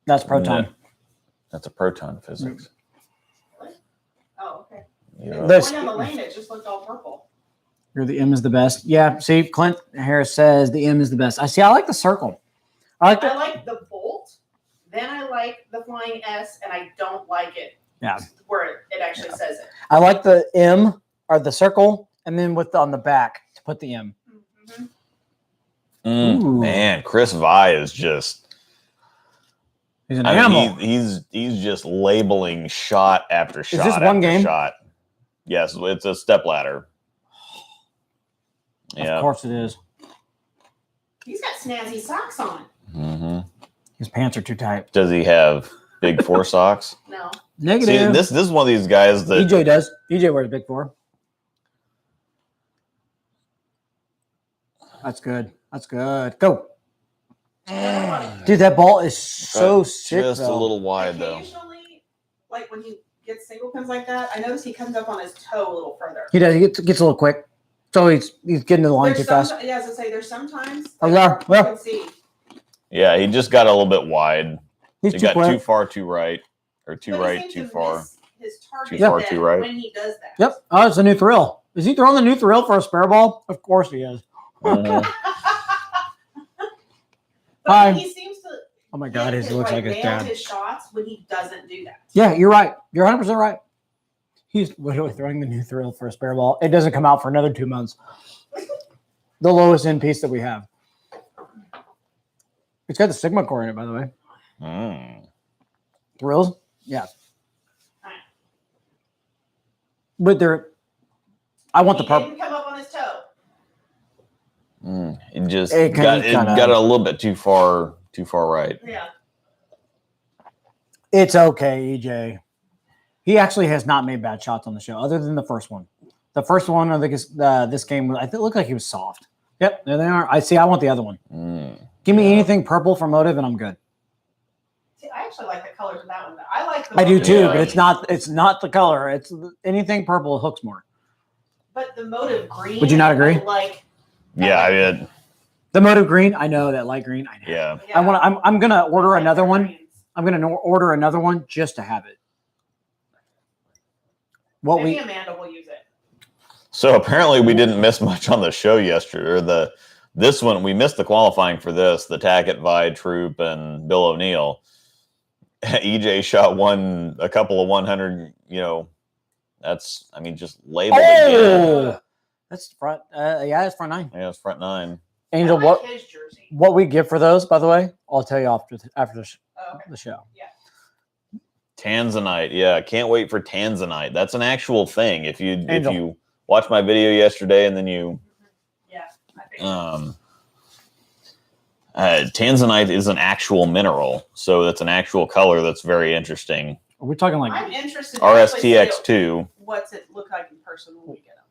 That's proton. Yeah. That's a proton physics. Really? Oh, okay. Yeah. Going on the lane, it just looked all purple. The M is the best. Yeah. See, Clint Harris says the M is the best. I like the circle. I like the bolt. Then I like the flying S, and I don't like it. Yeah. Where it actually says it. I like the M or the circle, and then on the back to put the M. Man, Chris Vi is just. He's an animal. He's just labeling shot after shot. Is this one game? Shot. Yes, it's a step ladder. Yeah. Of course it is. He's got snazzy socks on. Mm-hmm. His pants are too tight. Does he have big 4 socks? No. Negative. See, this is one of these guys that EJ does. EJ wears big 4. That's good. That's good. Go. Dude, that ball is so sick. Just a little wide though. Occasionally, like when he gets single pins like that, I notice he comes up on his toe a little further. He does. He gets a little quick. So he's getting to the line too fast. Yeah, as I say, there's sometimes. Oh, yeah. You can see. Yeah, he just got a little bit wide. He got too far, too right, or too right, too far. His target too far, too right. When he does that. Yep. Oh, it's a new thrill. Is he throwing the new thrill for a spare ball? Of course he is. But he seems to. Oh my God, he looks like his dad. His shots when he doesn't do that. Yeah, you're right. You're 100% right. He's literally throwing the new thrill for a spare ball. It doesn't come out for another 2 months. The lowest end piece that we have. It's got the Sigma core in it, by the way. Thrills? Yeah. But I want the purple. Didn't come up on his toe. It just got a little bit too far right. Yeah. It's okay, EJ. He actually has not made bad shots on the show, other than the first one. The first one, I think, this game. I think it looked like he was soft. Yep, there they are. I want the other one. Give me anything purple for Motive, and I'm good. See, I actually like the colors of that one. I like the. I do too, but it's not the color. It's anything purple hooks more. But the Motive green. Would you not agree? Yeah, I did. The Motive green. I know that light green. I know. Yeah. I'm gonna order another one. I'm gonna order another one just to have it. Maybe Amanda will use it. So apparently we didn't miss much on the show yesterday. This one, we missed the qualifying for this, the Tackett, Vi, Troop, and Bill O'Neill. EJ shot a couple of 100, just labeled again. That's front. It's front 9. Yeah, it's front 9. Angel, what we give for those, by the way, I'll tell you after the show. Yeah. Tanzanite. Yeah, can't wait for Tanzanite. That's an actual thing. If you watch my video yesterday and then you Tanzanite is an actual mineral, so that's an actual color that's very interesting. Are we talking like I'm interested RSTX2? What's it look like in person when we get them?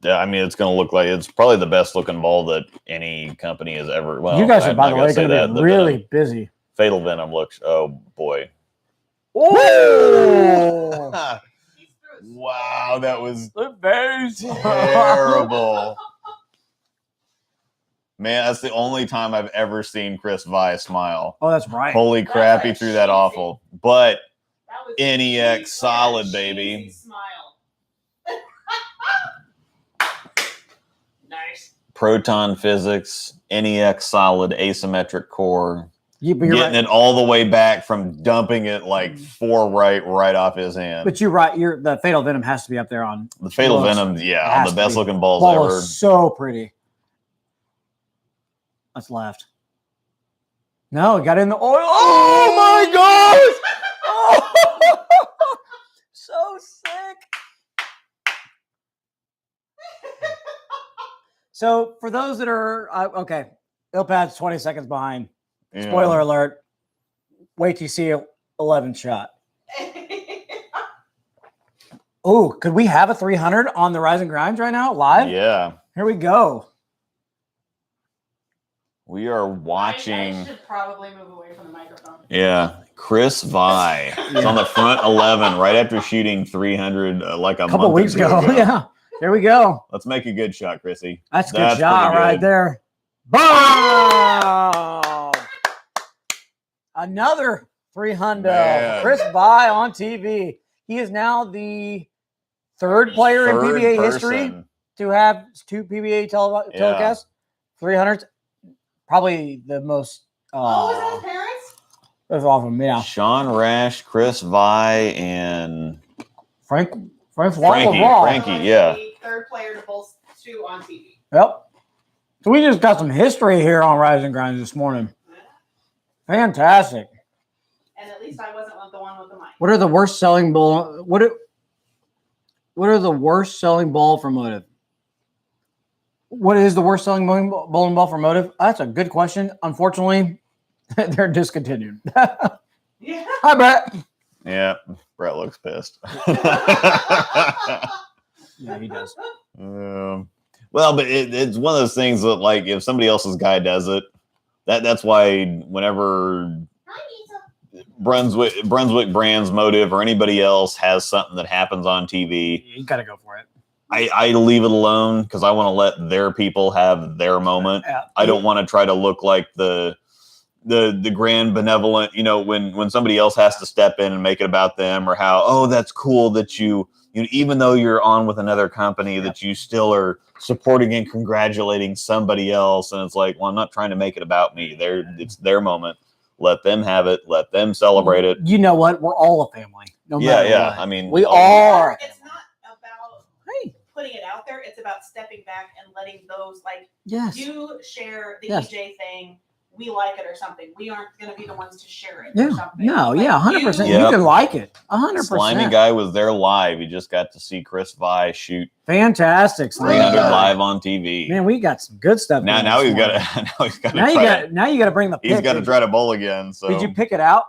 Yeah, I mean, it's going to look like it's probably the best looking ball that any company has ever. Well, you guys are, by the way, going to be really busy. Fatal Venom looks. Oh boy. Oh, Wow, that was very terrible. Man, that's the only time I've ever seen Chris Vi smile. Oh, that's right. Holy crap, he threw that cheesy. awful. But That was NEX cheesy, solid, cheesy baby. Smile. Nice. Proton physics, NEX solid, asymmetric core. But you're Getting it all the way back from dumping it like 4 right off his hand. But you're right. The Fatal Venom has to be up there on The Fatal looks. Venom, It yeah, has the to best be. looking balls Ball ever. is so pretty. That's left. No, it got in the oil. Oh my gosh! Oh, so sick. So for those that are okay, Ilpad's 20 seconds behind. Yeah. Spoiler alert. Wait till you see 11 shot. Oh, could we have a 300 on the Rise and Grinds right now live? Yeah. Here we go. We are watching. I should probably move away from the microphone. Yeah. Chris Vi is on the front 11 right after shooting 300 like a couple month weeks or two ago. Yeah. Here we go. Let's make a good shot, Chrissy. That's a good shot pretty right good. there. Boom! Another 300. Man. Chris Vi on TV. He is now the third player in Third PBA history person. to have 2 PBA telecasts. 300s. Probably the most. Oh, is that his parents? That's awesome. Yeah. Sean Rash, Chris Vi, and Frankie, yeah. The third player to both 2 on TV. Yep. So we just got some history here on Rise and Grinds this morning. Fantastic. And at least I wasn't the one with the mic. What are the worst selling ball? What are the worst selling ball for Motive? What is the worst selling bowling ball for Motive? That's a good question. Unfortunately, they're discontinued. Yeah. I bet. Yeah. Brett looks pissed. Yeah, he does. Well, but it's one of those things that, like, if somebody else's guy does it, that's why whenever Brunswick Brands Motive or anybody else has something that happens on TV, You got to go for it. I leave it alone because I want to let their people have their moment. Yeah. I don't want to try to look like the grand benevolent, when somebody else has to step in and make it about them, or how, oh, that's cool that you even though you're on with another company, that you still are supporting and congratulating somebody else. And it's like, well, I'm not trying to make it about me. It's their moment. Let them have it. Let them celebrate it. You know what? We're all a family. No matter Yeah. what. I mean, We are. It's not about Hey. putting it out there. It's about stepping back and letting those, like, Yes. you share the Yes. EJ thing. We like it or something. We aren't going to be the ones to share it Yeah. or something. No. Like, Yeah. 100%. Yep. You can like it. 100%. Slimy guy was there live. He just got to see Chris Vi shoot Fantastic. 300 Slimy. live on TV. Man, we got some good stuff. Now going he's this got morning. to. Now you got to bring the pick. He's got to try to bowl again. So Did you pick it out?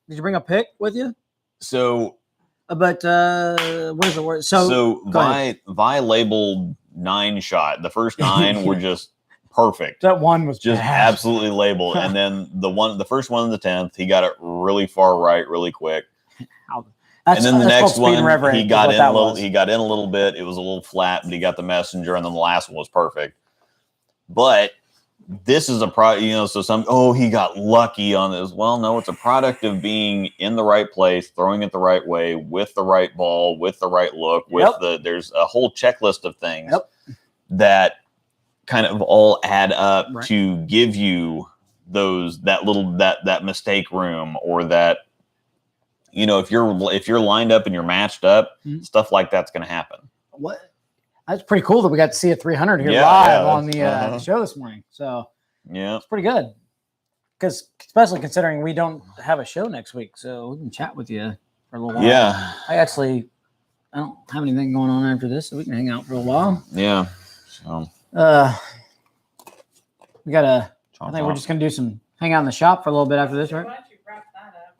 Did you bring a pick with you? So But what is the word? So go ahead. Vi labeled 9 shot. The first 9 were just perfect. That one was Just bad. absolutely labeled. And then the first one, the 10th, he got it really far right, really quick. And then the next one, he got in a little bit. It was a little flat, but he got the messenger. And then the last one was perfect. But this is a product, so he got lucky on this. Well, no, it's a product of being in the right place, throwing it the right way, with the right ball, with the right look, there's a whole checklist of things that kind of all add up to give you that mistake room, or that, if you're lined up and you're matched up, stuff like that's going to happen. What? That's pretty cool that we got to see a 300 here live on the show this morning. So yeah, it's pretty good. Because especially considering we don't have a show next week, so we can chat with you for a little while. Yeah, I don't have anything going on after this, so we can hang out for a while. Yeah. So we gotta. I think we're just gonna hang out in the shop for a little bit after this, right? Why don't you wrap that up?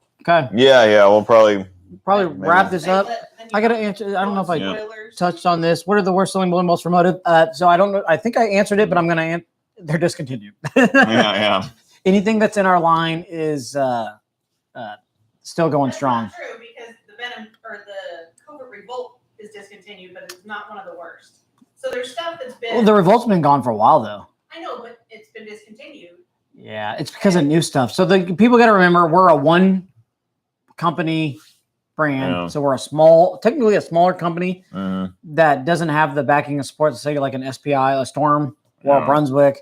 Okay. Yeah. We'll probably wrap this up. I gotta answer. I don't know if I touched on this. What are the worst selling bowling balls for Motive? So I don't know. I think I answered it, but I'm gonna. They're discontinued. Yeah. Anything that's in our line is still going That's strong. not true because the Venom or the Covert Revolt is discontinued, but it's not one of the worst. So there's stuff that's been. Well, the Revolt's been gone for a while, though. I know, but it's been discontinued. Yeah, it's because of new stuff. So the people got to remember we're a one company brand. Yeah. So we're technically a smaller company that doesn't have the backing and support, say like an SPI, a Storm, or a Brunswick.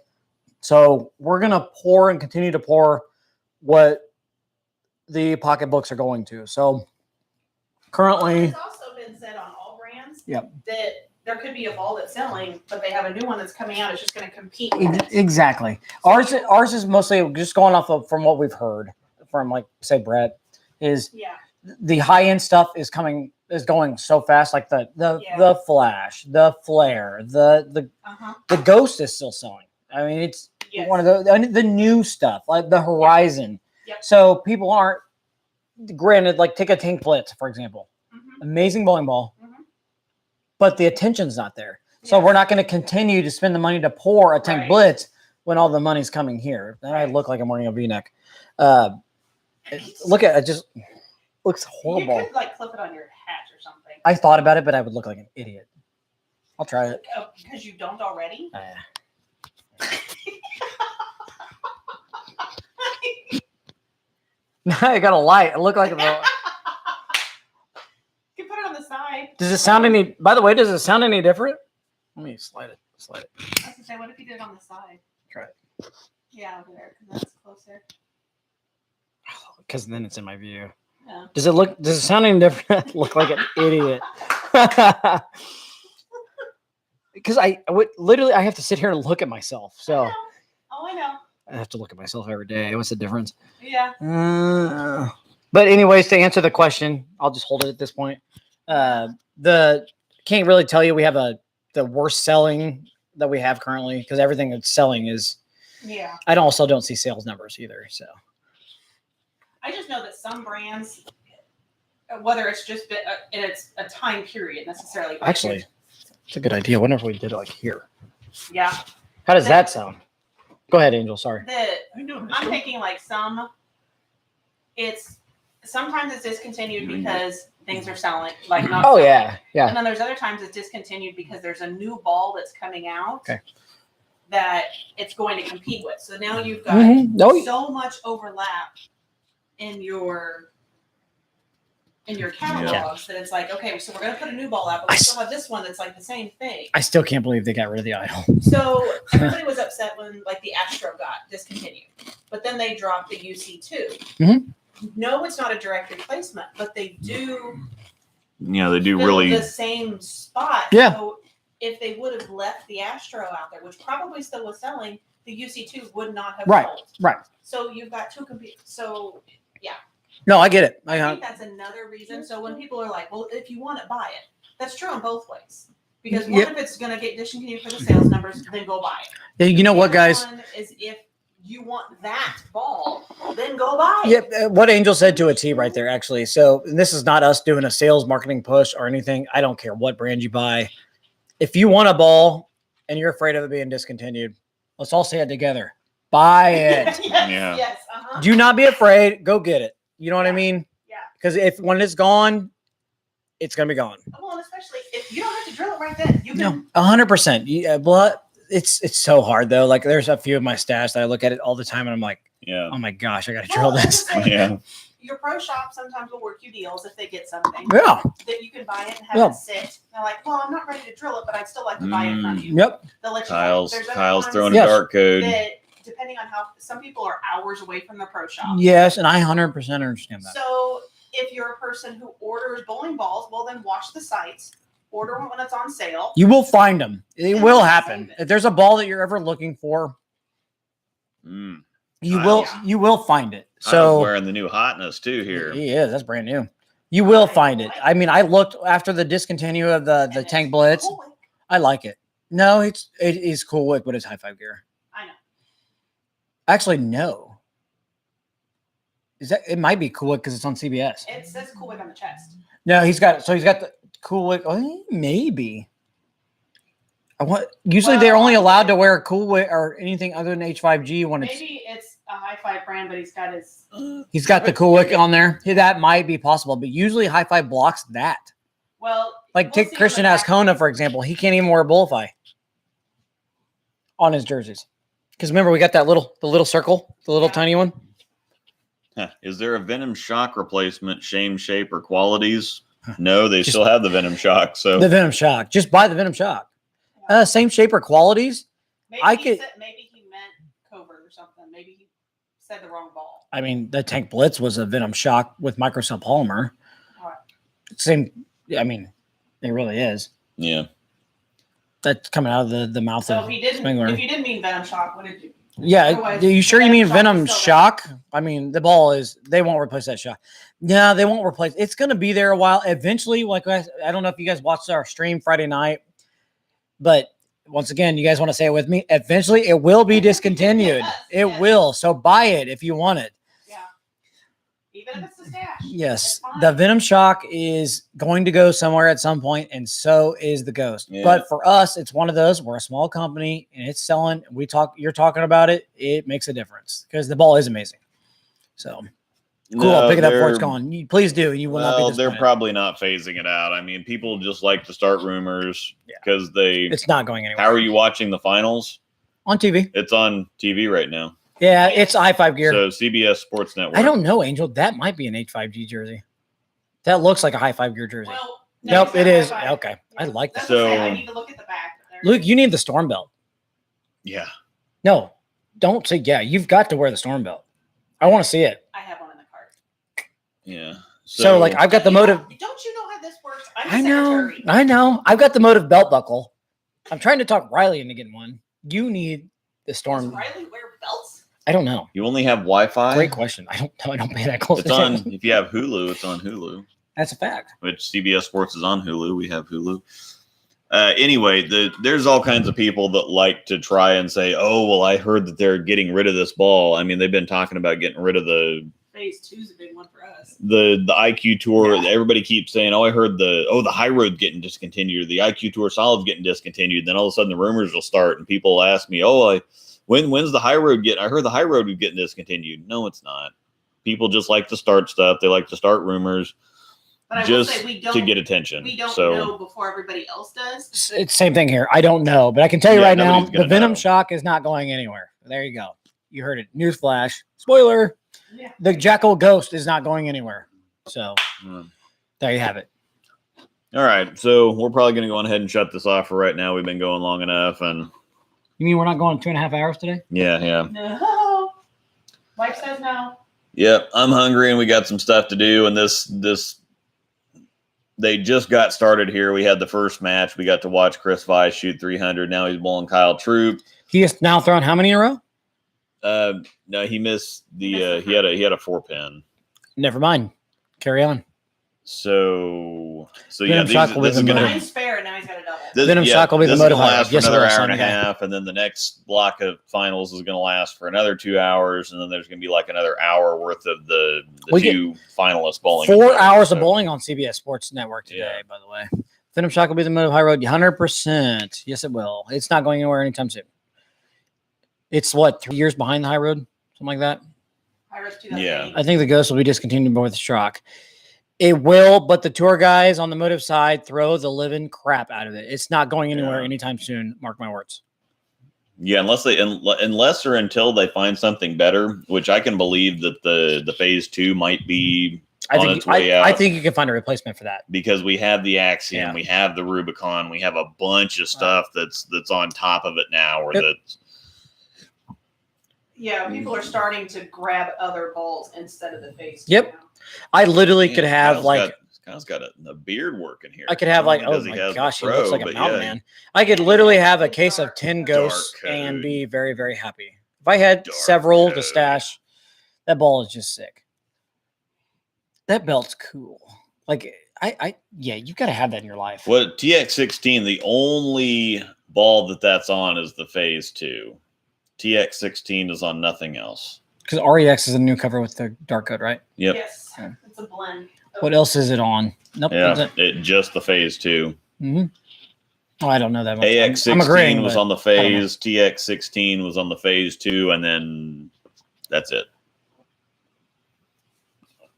So we're going to pour and continue to pour what the pocketbooks are going to. So currently, It's also been said on all brands Yep. that there could be a ball that's selling, but they have a new one that's coming out. It's just going to compete with it. exactly. Ours is mostly just going off of from what we've heard from, like, say, Brett, is Yeah. the high end stuff is going so fast. Like the Flash, the Flare, the Ghost is still selling. I mean, it's one of the new stuff, like the Horizon. Yep. So people aren't, granted, like take a Tank Blitz, for example. Amazing bowling ball, but the attention's not there. So we're not going to continue to spend the money to pour a Tank Blitz when all the money's coming here. Then I look like I'm wearing a V-neck. Look at it, just looks horrible. You could like clip it on your hat or something. I thought about it, but I would look like an idiot. I'll try it. Oh, because you don't already? I got a light. I look like a. You can put it on the side. Does it sound any? By the way, does it sound any different? Let me slide it. I was gonna say, what if you did it on the side? Try it. Yeah, over there, because that's closer. Because then it's in my view. Yeah. Does it sound any different? Look like an idiot. Because I would literally, I have to sit here and look at myself. So. I know. I have to look at myself every day. What's the difference? Yeah. But anyways, to answer the question, I'll just hold it at this point. Can't really tell you we have the worst selling that we have currently, because everything that's selling is. Yeah. I also don't see sales numbers either. So. I just know that some brands, whether it's just been, and it's a time period necessarily. Actually, it's a good idea. I wonder if we did it like here. Yeah. How does that sound? Go ahead, Angel. Sorry. I'm thinking like sometimes it's discontinued because things are selling, like not. Oh, selling. yeah. And then there's other times it's discontinued because there's a new ball that's coming out that it's going to compete with. So now you've got so much overlap in your catalogs that it's like, okay, so we're going to put a new ball out, but we still have this one that's like the same thing. I still can't believe they got rid of the Idol. So everybody was upset when like the Astro got discontinued, but then they dropped the UC2. No, it's not a direct replacement, but they do. Yeah, they do fill really the same spot. Yeah. So if they would have left the Astro out there, which probably still was selling, the UC2 would not have sold. Right. So you've got two So yeah. No, I get it. I think that's another reason. So when people are like, well, if you want it, buy it. That's true in both ways. Because one, if it's going to get discontinued for the sales numbers, then go buy it. Yeah, you know what, guys? One is if you want that ball, then go buy it. Yep. What Angel said to a T right there, actually. So this is not us doing a sales marketing push or anything. I don't care what brand you buy. If you want a ball and you're afraid of it being discontinued, let's all say it together. Buy it. Yes. Do not be afraid. Go get it. You know what I mean? Yeah. Because when it's gone, it's gonna be gone. Well, and especially if you don't have to drill it right then. You can. 100%. Yeah, but it's so hard though. Like there's a few of my stats that I look at it all the time, and I'm like, oh my gosh, I gotta drill this. Your pro shop sometimes will work you deals if they get something. Yeah. That you can buy it and have it sit. They're like, well, I'm not ready to drill it, but I'd still like to buy it from you. Yep. They'll let you Kyle's throwing a dark code. That, depending on how some people are hours away from the pro shop. Yes, and I 100% understand that. So if you're a person who orders bowling balls, well then watch the sites. Order one when it's on sale. You will find them. It will happen. If there's a ball that you're ever looking for, you will find it. So wearing the new hotness too here. Yeah, that's brand new. You will find it. I mean, I looked after the discontinue of the Tank Blitz. Cool. I like it. No, it is Cool Wick, but it's high five gear. I know. Actually, no. It might be Cool Wick because it's on CBS. It says Cool Wick on the chest. No, he's got the Cool Wick. Oh, maybe. Usually they're only allowed to wear Cool Wick or anything other than H5G when it's. Maybe it's high five brand, but he's got his. He's got the cool wick on there. That might be possible, but usually high five blocks that. Well, like take Christian Ascona, for example. He can't even wear a bullseye on his jerseys. Because remember, we got that the little circle, the little tiny one. Is there a Venom Shock replacement, shame, shape, or qualities? No, they still have the Venom Shock. So the Venom Shock. Just buy the Venom Shock. Same shape or qualities. Maybe maybe he meant covert or something. Maybe he said the wrong ball. I mean, the Tank Blitz was a Venom Shock with microcell polymer. Right. Same. I mean, it really is. Yeah. That's coming out of the mouth of Spengler. If you didn't mean Venom Shock, what did you? Yeah, otherwise, are you sure you mean Venom Shock? I mean, the ball is, they won't replace that shock. No, they won't replace. It's going to be there a while. Eventually, like I don't know if you guys watched our stream Friday night, but once again, you guys want to say it with me? Eventually, it will be discontinued. It will. So buy it if you want it. Yeah. Even if it's a stash. Yes. The Venom Shock is going to go somewhere at some point, and so is the Ghost. Yeah. But for us, it's one of those. We're a small company, and it's selling. You're talking about it. It makes a difference because the ball is amazing. So cool. I'll pick it up before it's gone. Please do. You will not be disappointed. They're probably not phasing it out. I mean, people just like to start rumors because it's not going anywhere. How are you watching the finals? On TV. It's on TV right now. Yeah, it's i5 gear. So CBS Sports Network. I don't know, Angel. That might be an H5G jersey. That looks like a high five gear jersey. Well, nope, it is. Okay. I like that. So I need to look at the back. Luke, you need the Storm Belt. Yeah. No, don't say yeah. You've got to wear the Storm Belt. I want to see it. I have one in the cart. Yeah. So like I've got the motive. Don't you know how this works? I know. I've got the motive belt buckle. I'm trying to talk Riley into getting one. You need the Storm. Does Riley wear belts? I don't know. You only have Wi-Fi? Great question. I don't know. I don't pay that close attention. It's on. If you have Hulu, it's on Hulu. That's a fact. Which CBS Sports is on Hulu. We have Hulu. Anyway, there's all kinds of people that like to try and say, "Oh, well, I heard that they're getting rid of this ball." I mean, they've been talking about getting rid of the Phase 2's a big one for us. The IQ Tour. Yeah. Everybody keeps saying, "Oh, I heard the High Road getting discontinued. The IQ Tour Solid's getting discontinued." Then all of a sudden, the rumors will start, and people ask me, "Oh, when's the High Road get? I heard the High Road was getting discontinued." No, it's not. People just like to start stuff. They like to start rumors. But just to get attention. We don't know before everybody else does. It's same thing here. I don't know, but I can tell you right now, the Venom Shock is not going anywhere. There you go. You heard it. Newsflash. Spoiler. Yeah. The Jackal Ghost is not going anywhere. So there you have it. All right. So we're probably going to go on ahead and shut this off for right now. We've been going long enough. And you mean we're not going 2.5 hours today? Yeah. No. Wife says no. Yep. I'm hungry and we got some stuff to do. And this they just got started here. We had the first match. We got to watch Chris Weiss shoot 300. Now he's bowling Kyle Troop. He has now thrown how many in a row? No, he missed the. He had a 4-pin. Never mind. Carry on. So Venom yeah, Shock will be the motive. Fair, and now he's got a double. Venom Shock will be the motive. Last for another hour and a half, and then the next block of finals is going to last for another 2 hours, and then there's going to be like another hour worth of the two finalists bowling. 4 hours of bowling on CBS Sports Network today, by the way. Venom Shock will be the motive. High Road, 100%. Yes, it will. It's not going anywhere anytime soon. It's what, 3 years behind the High Road, something like that. High Road's 2008. Yeah, I think the Ghost will be discontinued with the Shock. It will, but the tour guys on the motive side throw the living crap out of it. It's not going anywhere anytime soon. Mark my words. Yeah, unless or until they find something better, which I can believe that the phase 2 might be on its way out. I think you can find a replacement for that because we have the Axiom, we have the Rubicon, we have a bunch of stuff that's on top of it now, or that's. Yeah, people are starting to grab other balls instead of the phase 2. Yep. Now. I literally could have Kyle's got a beard working here. I could have oh my gosh, he looks like a mountain man. I could literally have a case of 10 ghosts and be very, very happy. If I had several to stash, that ball is just sick. That belt's cool. Like you got to have that in your life. What TX16? The only ball that's on is the phase 2. TX16 is on nothing else. Because REX is a new cover with the dark code, right? Yep. Yes, it's a blend. What else is it on? Nope. Yeah, just the phase 2. Mm-hmm. Oh, I don't know that much. AX16 was on the phase. TX16 was on the phase 2, and then That's it.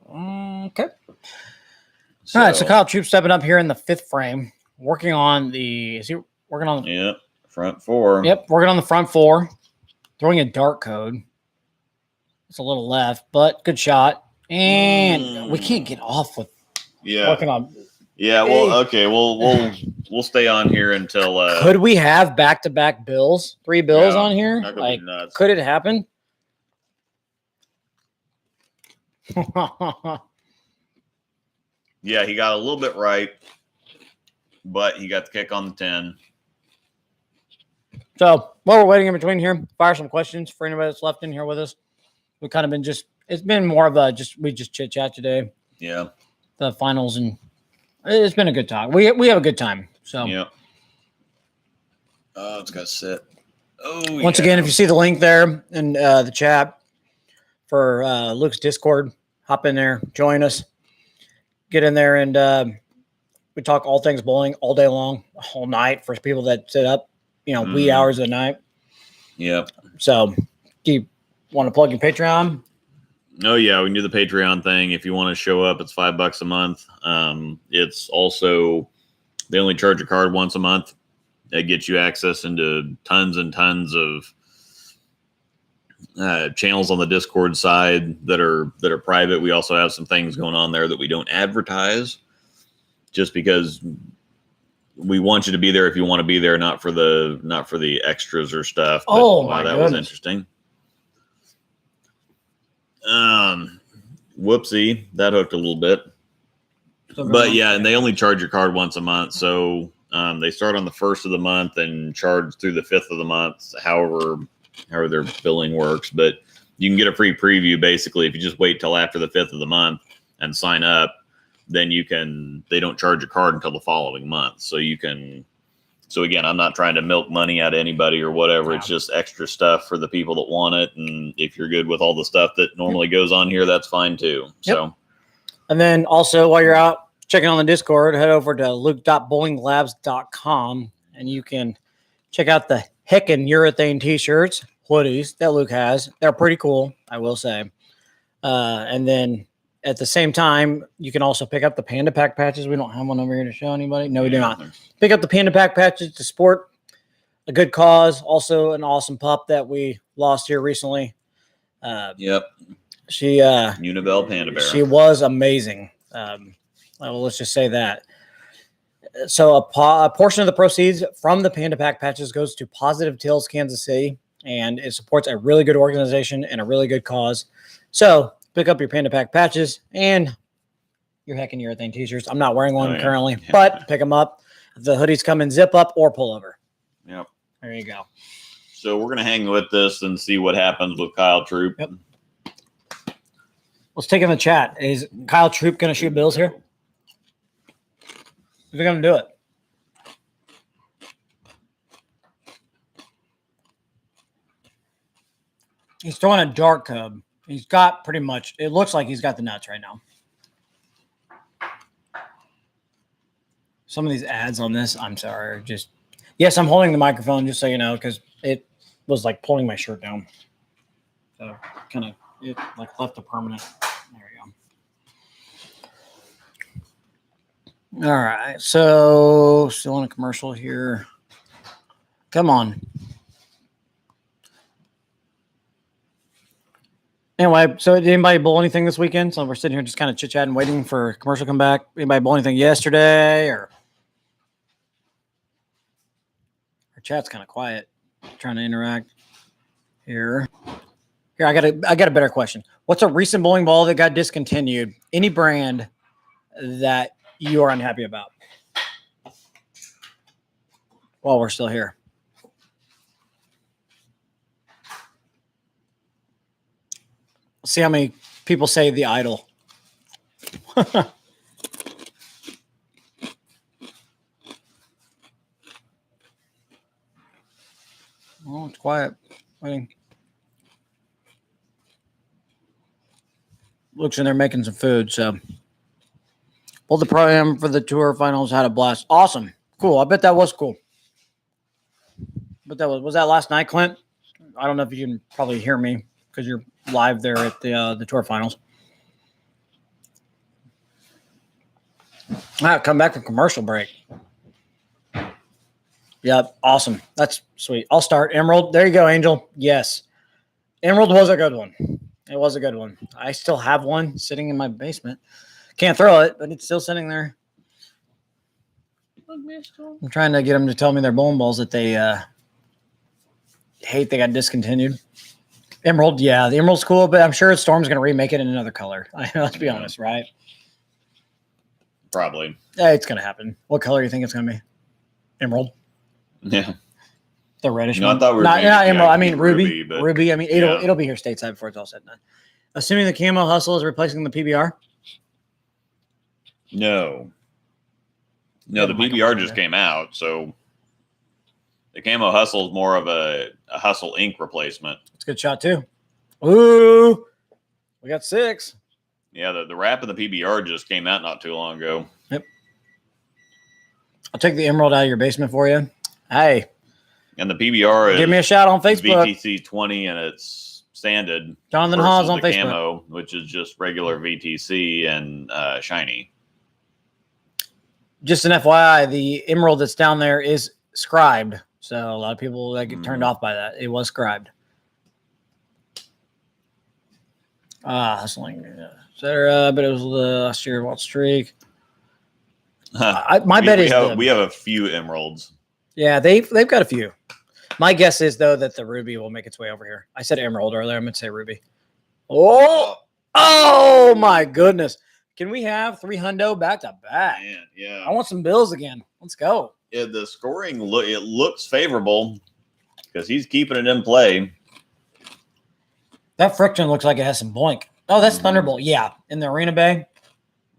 Okay. All right. So Kyle Troop stepping up here in the 5th frame, working on the. Is he working on? Yep. Front 4. Yep. Working on the front 4, throwing a dart code. It's a little left, but good shot. And we can't get off with working on. Yeah, well, okay, we'll stay on here until. Could we have back-to-back bills, 3 bills on here? That could Like, be nuts. could it happen? Yeah, he got a little bit right, but he got the kick on the 10. So while we're waiting in between here, fire some questions for anybody that's left in here with us. We've kind of been it's been more of a we just chit chat today. Yeah. The finals, and it's been a good talk. We have a good time. So yeah. Oh, it's got to sit. Oh, once again, if you see the link there in the chat for Luke's Discord, hop in there, join us, get in there, and we talk all things bowling all day long, all night for people that sit up, wee hours of the night. Yep. So do you want to plug your Patreon? Oh yeah, we can do the Patreon thing. If you want to show up, it's $5 a month. It's also, they only charge a card once a month. That gets you access into tons and tons of channels on the Discord side that are private. We also have some things going on there that we don't advertise, just because we want you to be there if you want to be there, not for the extras or stuff. But, oh my that goodness. was interesting. Whoopsie, that hooked a little bit. But yeah, and they only charge your card once a month. So they start on the 1st of the month and charge through the 5th of the month, however their billing works. But you can get a free preview basically if you just wait till after the 5th of the month and sign up. Then they don't charge your card until the following month. So again, I'm not trying to milk money out of anybody or whatever. Yeah. It's just extra stuff for the people that want it. And if you're good with all the stuff that normally goes on here, that's fine too. Yep. So, and then also while you're out checking on the Discord, head over to luke.bowlinglabs.com and you can check out the heckin' urethane t-shirts, hoodies that Luke has. They're pretty cool, I will say. And then at the same time, you can also pick up the Panda Pack patches. We don't have one over here to show anybody. No, we do not. Pick up the Panda Pack patches to support a good cause. Also, an awesome pup that we lost here recently. yep. She Unibel Panda Bear. She was amazing. Well, let's just say that. So a portion of the proceeds from the Panda Pack patches goes to Positive Tails Kansas City, and it supports a really good organization and a really good cause. So pick up your Panda Pack patches and your heckin' urethane t-shirts. I'm not wearing one currently, but pick them up. The hoodies come in zip up or pull over. Yep. There you go. So we're going to hang with this and see what happens with Kyle Troop. Yep. Let's take in the chat. Is Kyle Troop going to shoot bills here? Is he going to do it? He's throwing a dart cub. He's got pretty much, it looks like he's got the nuts right now. Some of these ads on this, I'm sorry, just, yes, I'm holding the microphone just so you know, because it was like pulling my shirt down. So kind of, it like left a permanent. There you go. All right. So still on a commercial here. Come on. Anyway, so did anybody bowl anything this weekend? So we're sitting here just kind of chit-chatting, waiting for a commercial to come back. Anybody bowl anything yesterday? Or our chat's kind of quiet. Trying to interact here. Here, I got a better question. What's a recent bowling ball that got discontinued? Any brand that you are unhappy about? While we're still here. See how many people say the Idol. Oh, it's quiet. Waiting. Looks in there making some food. So, pulled the program for the tour finals. Had a blast. Awesome. Cool. I bet that was cool. But that was that last night, Clint? I don't know if you can probably hear me. because you're live there at the Tour Finals. Come back from commercial break. Yep, awesome. That's sweet. I'll start. Emerald. There you go, Angel. Yes. Emerald was a good one. It was a good one. I still have one sitting in my basement. Can't throw it, but it's still sitting there. I'm trying to get them to tell me their bowling balls that they hate they got discontinued. Emerald, yeah. The Emerald's cool, but I'm sure Storm's going to remake it in another color. Let's be honest, right? Probably. Yeah, it's going to happen. What color do you think it's going to be? Emerald? Yeah. The reddish No, one. I thought we were not Emerald. I mean Ruby. But Ruby. I mean, it'll be here stateside before it's all said and done. Assuming the Camo Hustle is replacing the PBR. No, the PBR just came out, so the Camo Hustle is more of a Hustle Ink replacement. It's a good shot too. Ooh, we got 6. Yeah, the wrap of the PBR just came out not too long ago. Yep. I'll take the Emerald out of your basement for you. Hey. And the PBR give me a shout on Facebook. VTC 20 and it's sanded. Jonathan Hawes on Facebook. Camo, which is just regular VTC and shiny. Just an FYI, the Emerald that's down there is scribed. So a lot of people get turned off by that. It was scribed. Hustling, etc. But it was last year Wild Streak. My bet is we have a few Emeralds. Yeah, they've got a few. My guess is though that the Ruby will make its way over here. I said Emerald earlier. I'm going to say Ruby. Oh my goodness! Can we have 3 hundo back to back? Man, yeah. I want some bills again. Let's go. Yeah, the scoring it looks favorable because he's keeping it in play. That friction looks like it has some boink. Oh, that's Thunderbolt. Yeah, in the Arena Bay.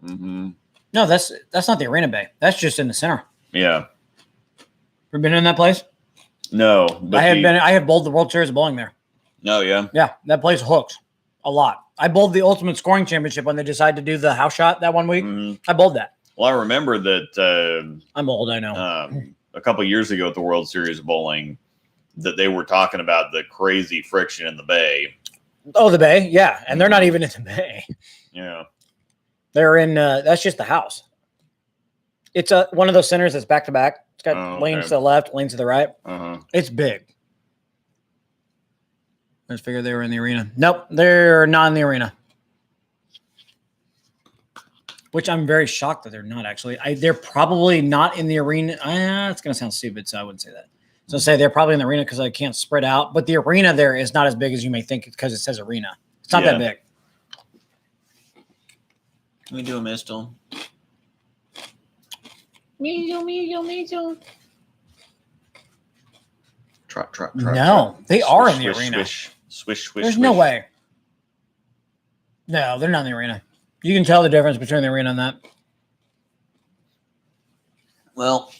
Mm-hmm. No, that's not the Arena Bay. That's just in the center. Yeah. Ever been in that place? No, but I have bowled the World Series of Bowling there. Oh yeah. Yeah, that place hooks a lot. I bowled the Ultimate Scoring Championship when they decided to do the house shot that one week. Mm-hmm. I bowled that. Well, I remember that. I'm old, I know. A couple of years ago at the World Series of Bowling, that they were talking about the crazy friction in the bay. Oh, the bay, yeah, and they're not even in the bay. Yeah, they're in. That's just the house. It's one of those centers that's back to back. It's got lanes to the left, lanes to the right. It's big. I just figured they were in the arena. Nope, they're not in the arena. Which I'm very shocked that they're not actually. They're probably not in the arena. It's going to sound stupid, so I wouldn't say that. So say they're probably in the arena because I can't spread out. But the arena there is not as big as you may think because it says arena. It's not that big. Can we do a mistle? Mijo. Trot. No, they are in the arena. Swish. There's no way. No, they're not in the arena. You can tell the difference between the arena and that. Well,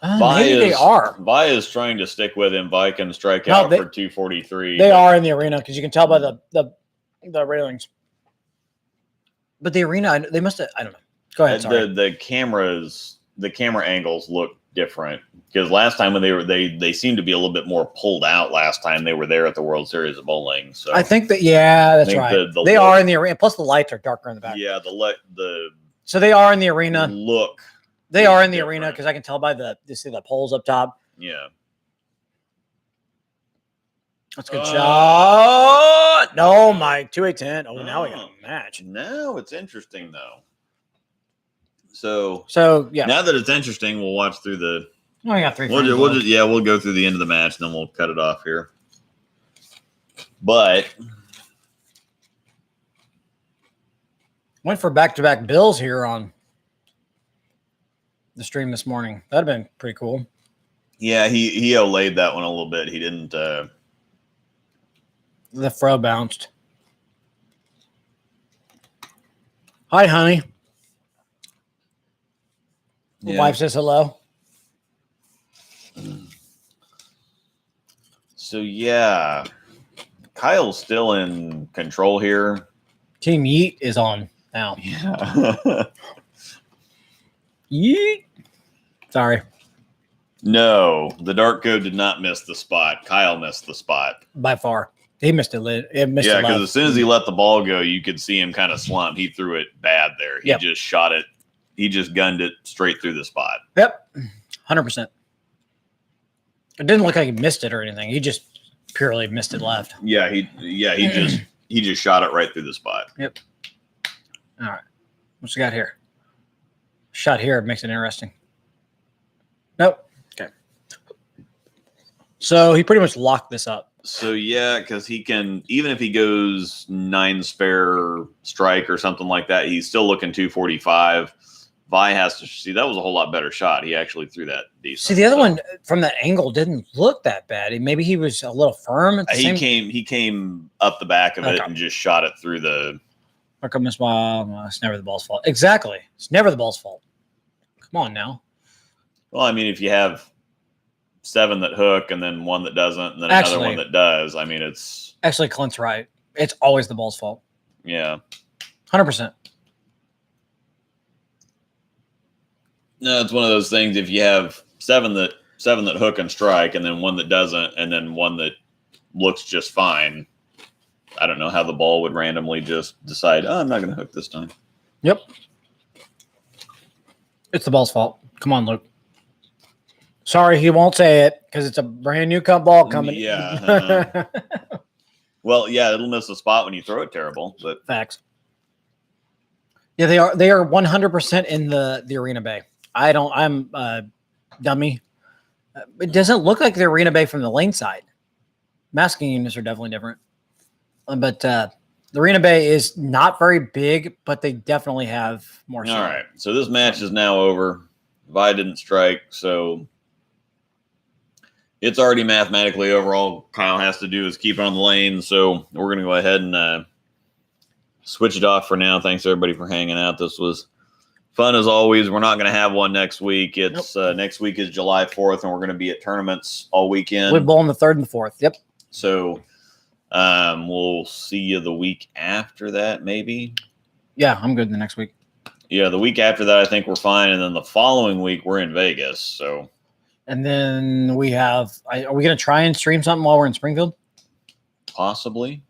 maybe they are. Vi is trying to stick with him. Vi can strike out for 243. They are in the arena because you can tell by the railings. But the arena, they must have. I don't know. Go ahead. Sorry. The camera angles look different because last time when they seemed to be a little bit more pulled out. Last time they were there at the World Series of Bowling. So I think that that's right. They are in the arena. Plus the lights are darker in the back. Yeah, so they are in the arena. Look. They are in the arena because I can tell by you see the poles up top. Yeah. That's a good shot. No, Mike. 2-8-10. Oh, now we got a match. Now it's interesting, though. So yeah. Now that it's interesting, we'll watch through the. Oh, we got 3. We'll go through the end of the match, and then we'll cut it off here. But went for back-to-back bills here on the stream this morning. That'd have been pretty cool. Yeah, he olayed that one a little bit. He didn't. The throw bounced. Hi, honey. Yeah. Wife says hello. So yeah, Kyle's still in control here. Team Yeet is on now. Yeah. Yeet. Sorry. No, the Dark Code did not miss the spot. Kyle missed the spot. By far. He missed it. It missed Yeah, it because left. as soon as he let the ball go, you could see him kind of slump. He threw it bad there. He just shot it. He just gunned it straight through the spot. Yep, 100%. It didn't look like he missed it or anything. He just purely missed it left. Yeah, he just shot it right through the spot. Yep. All right, what's we got here? Shot here makes it interesting. Nope. Okay. So he pretty much locked this up. So yeah, because he can, even if he goes 9 spare strike or something like that, he's still looking 245. Vi has to see that was a whole lot better shot. He actually threw that decent. See, the other one from that angle didn't look that bad. Maybe he was a little firm. At the he came up the back of it and just shot it through the. It's never the ball's fault. Exactly, it's never the ball's fault. Come on now. Well, I mean, if you have 7 that hook and then 1 that doesn't, and then another one that does, I mean, it's actually Clint's right. It's always the ball's fault. Yeah, 100%. No, it's one of those things. If you have 7 that hook and strike, and then 1 that doesn't, and then 1 that looks just fine, I don't know how the ball would randomly just decide, oh, I'm not going to hook this time. Yep. It's the ball's fault. Come on, Luke. Sorry, he won't say it because it's a brand new ball coming. Yeah. Well, yeah, it'll miss the spot when you throw it terrible. But facts. Yeah, they are 100% in the arena bay. I'm a dummy. It doesn't look like the arena bay from the lane side. Masking units are definitely different. But the arena bay is not very big, but they definitely have more. All right. So this match is now over. Vi didn't strike, so it's already mathematically over. All Kyle has to do is keep it on the lane. So we're going to go ahead and switch it off for now. Thanks, everybody, for hanging out. This was fun as always. We're not going to have one next week. It's next week is July 4th, and we're going to be at tournaments all weekend. We're bowling the 3rd and the 4th. Yep. So we'll see you the week after that, maybe. Yeah, I'm good the next week. Yeah, the week after that, I think we're fine. And then the following week, we're in Vegas. So. And then we have, are we going to try and stream something while we're in Springfield? Possibly.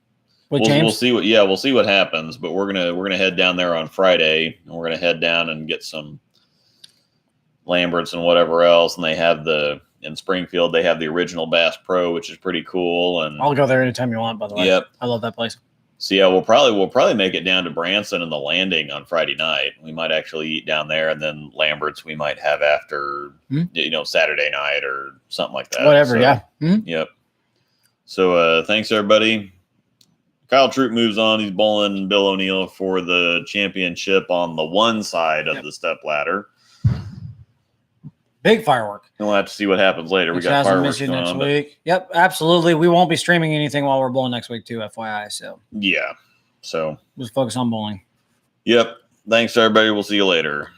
With James? We'll see we'll see what happens, but we're gonna head down there on Friday, and we're gonna head down and get some Lamberts and whatever else. And they have in Springfield, they have the original Bass Pro, which is pretty cool. And I'll go there anytime you want, by the way. Yep. I love that place. So yeah, we'll probably make it down to Branson and the Landing on Friday night. We might actually eat down there, and then Lamberts we might have after Saturday night or something like that. Whatever, so, yeah. Yep. So thanks everybody. Kyle Troop moves on. He's bowling Bill O'Neill for the championship on the one side of the step ladder. Big firework. And we'll have to see what happens later. We got fireworks going next week. Yep, absolutely. We won't be streaming anything while we're bowling next week too, FYI. So yeah. So just focus on bowling. Yep. Thanks everybody. We'll see you later.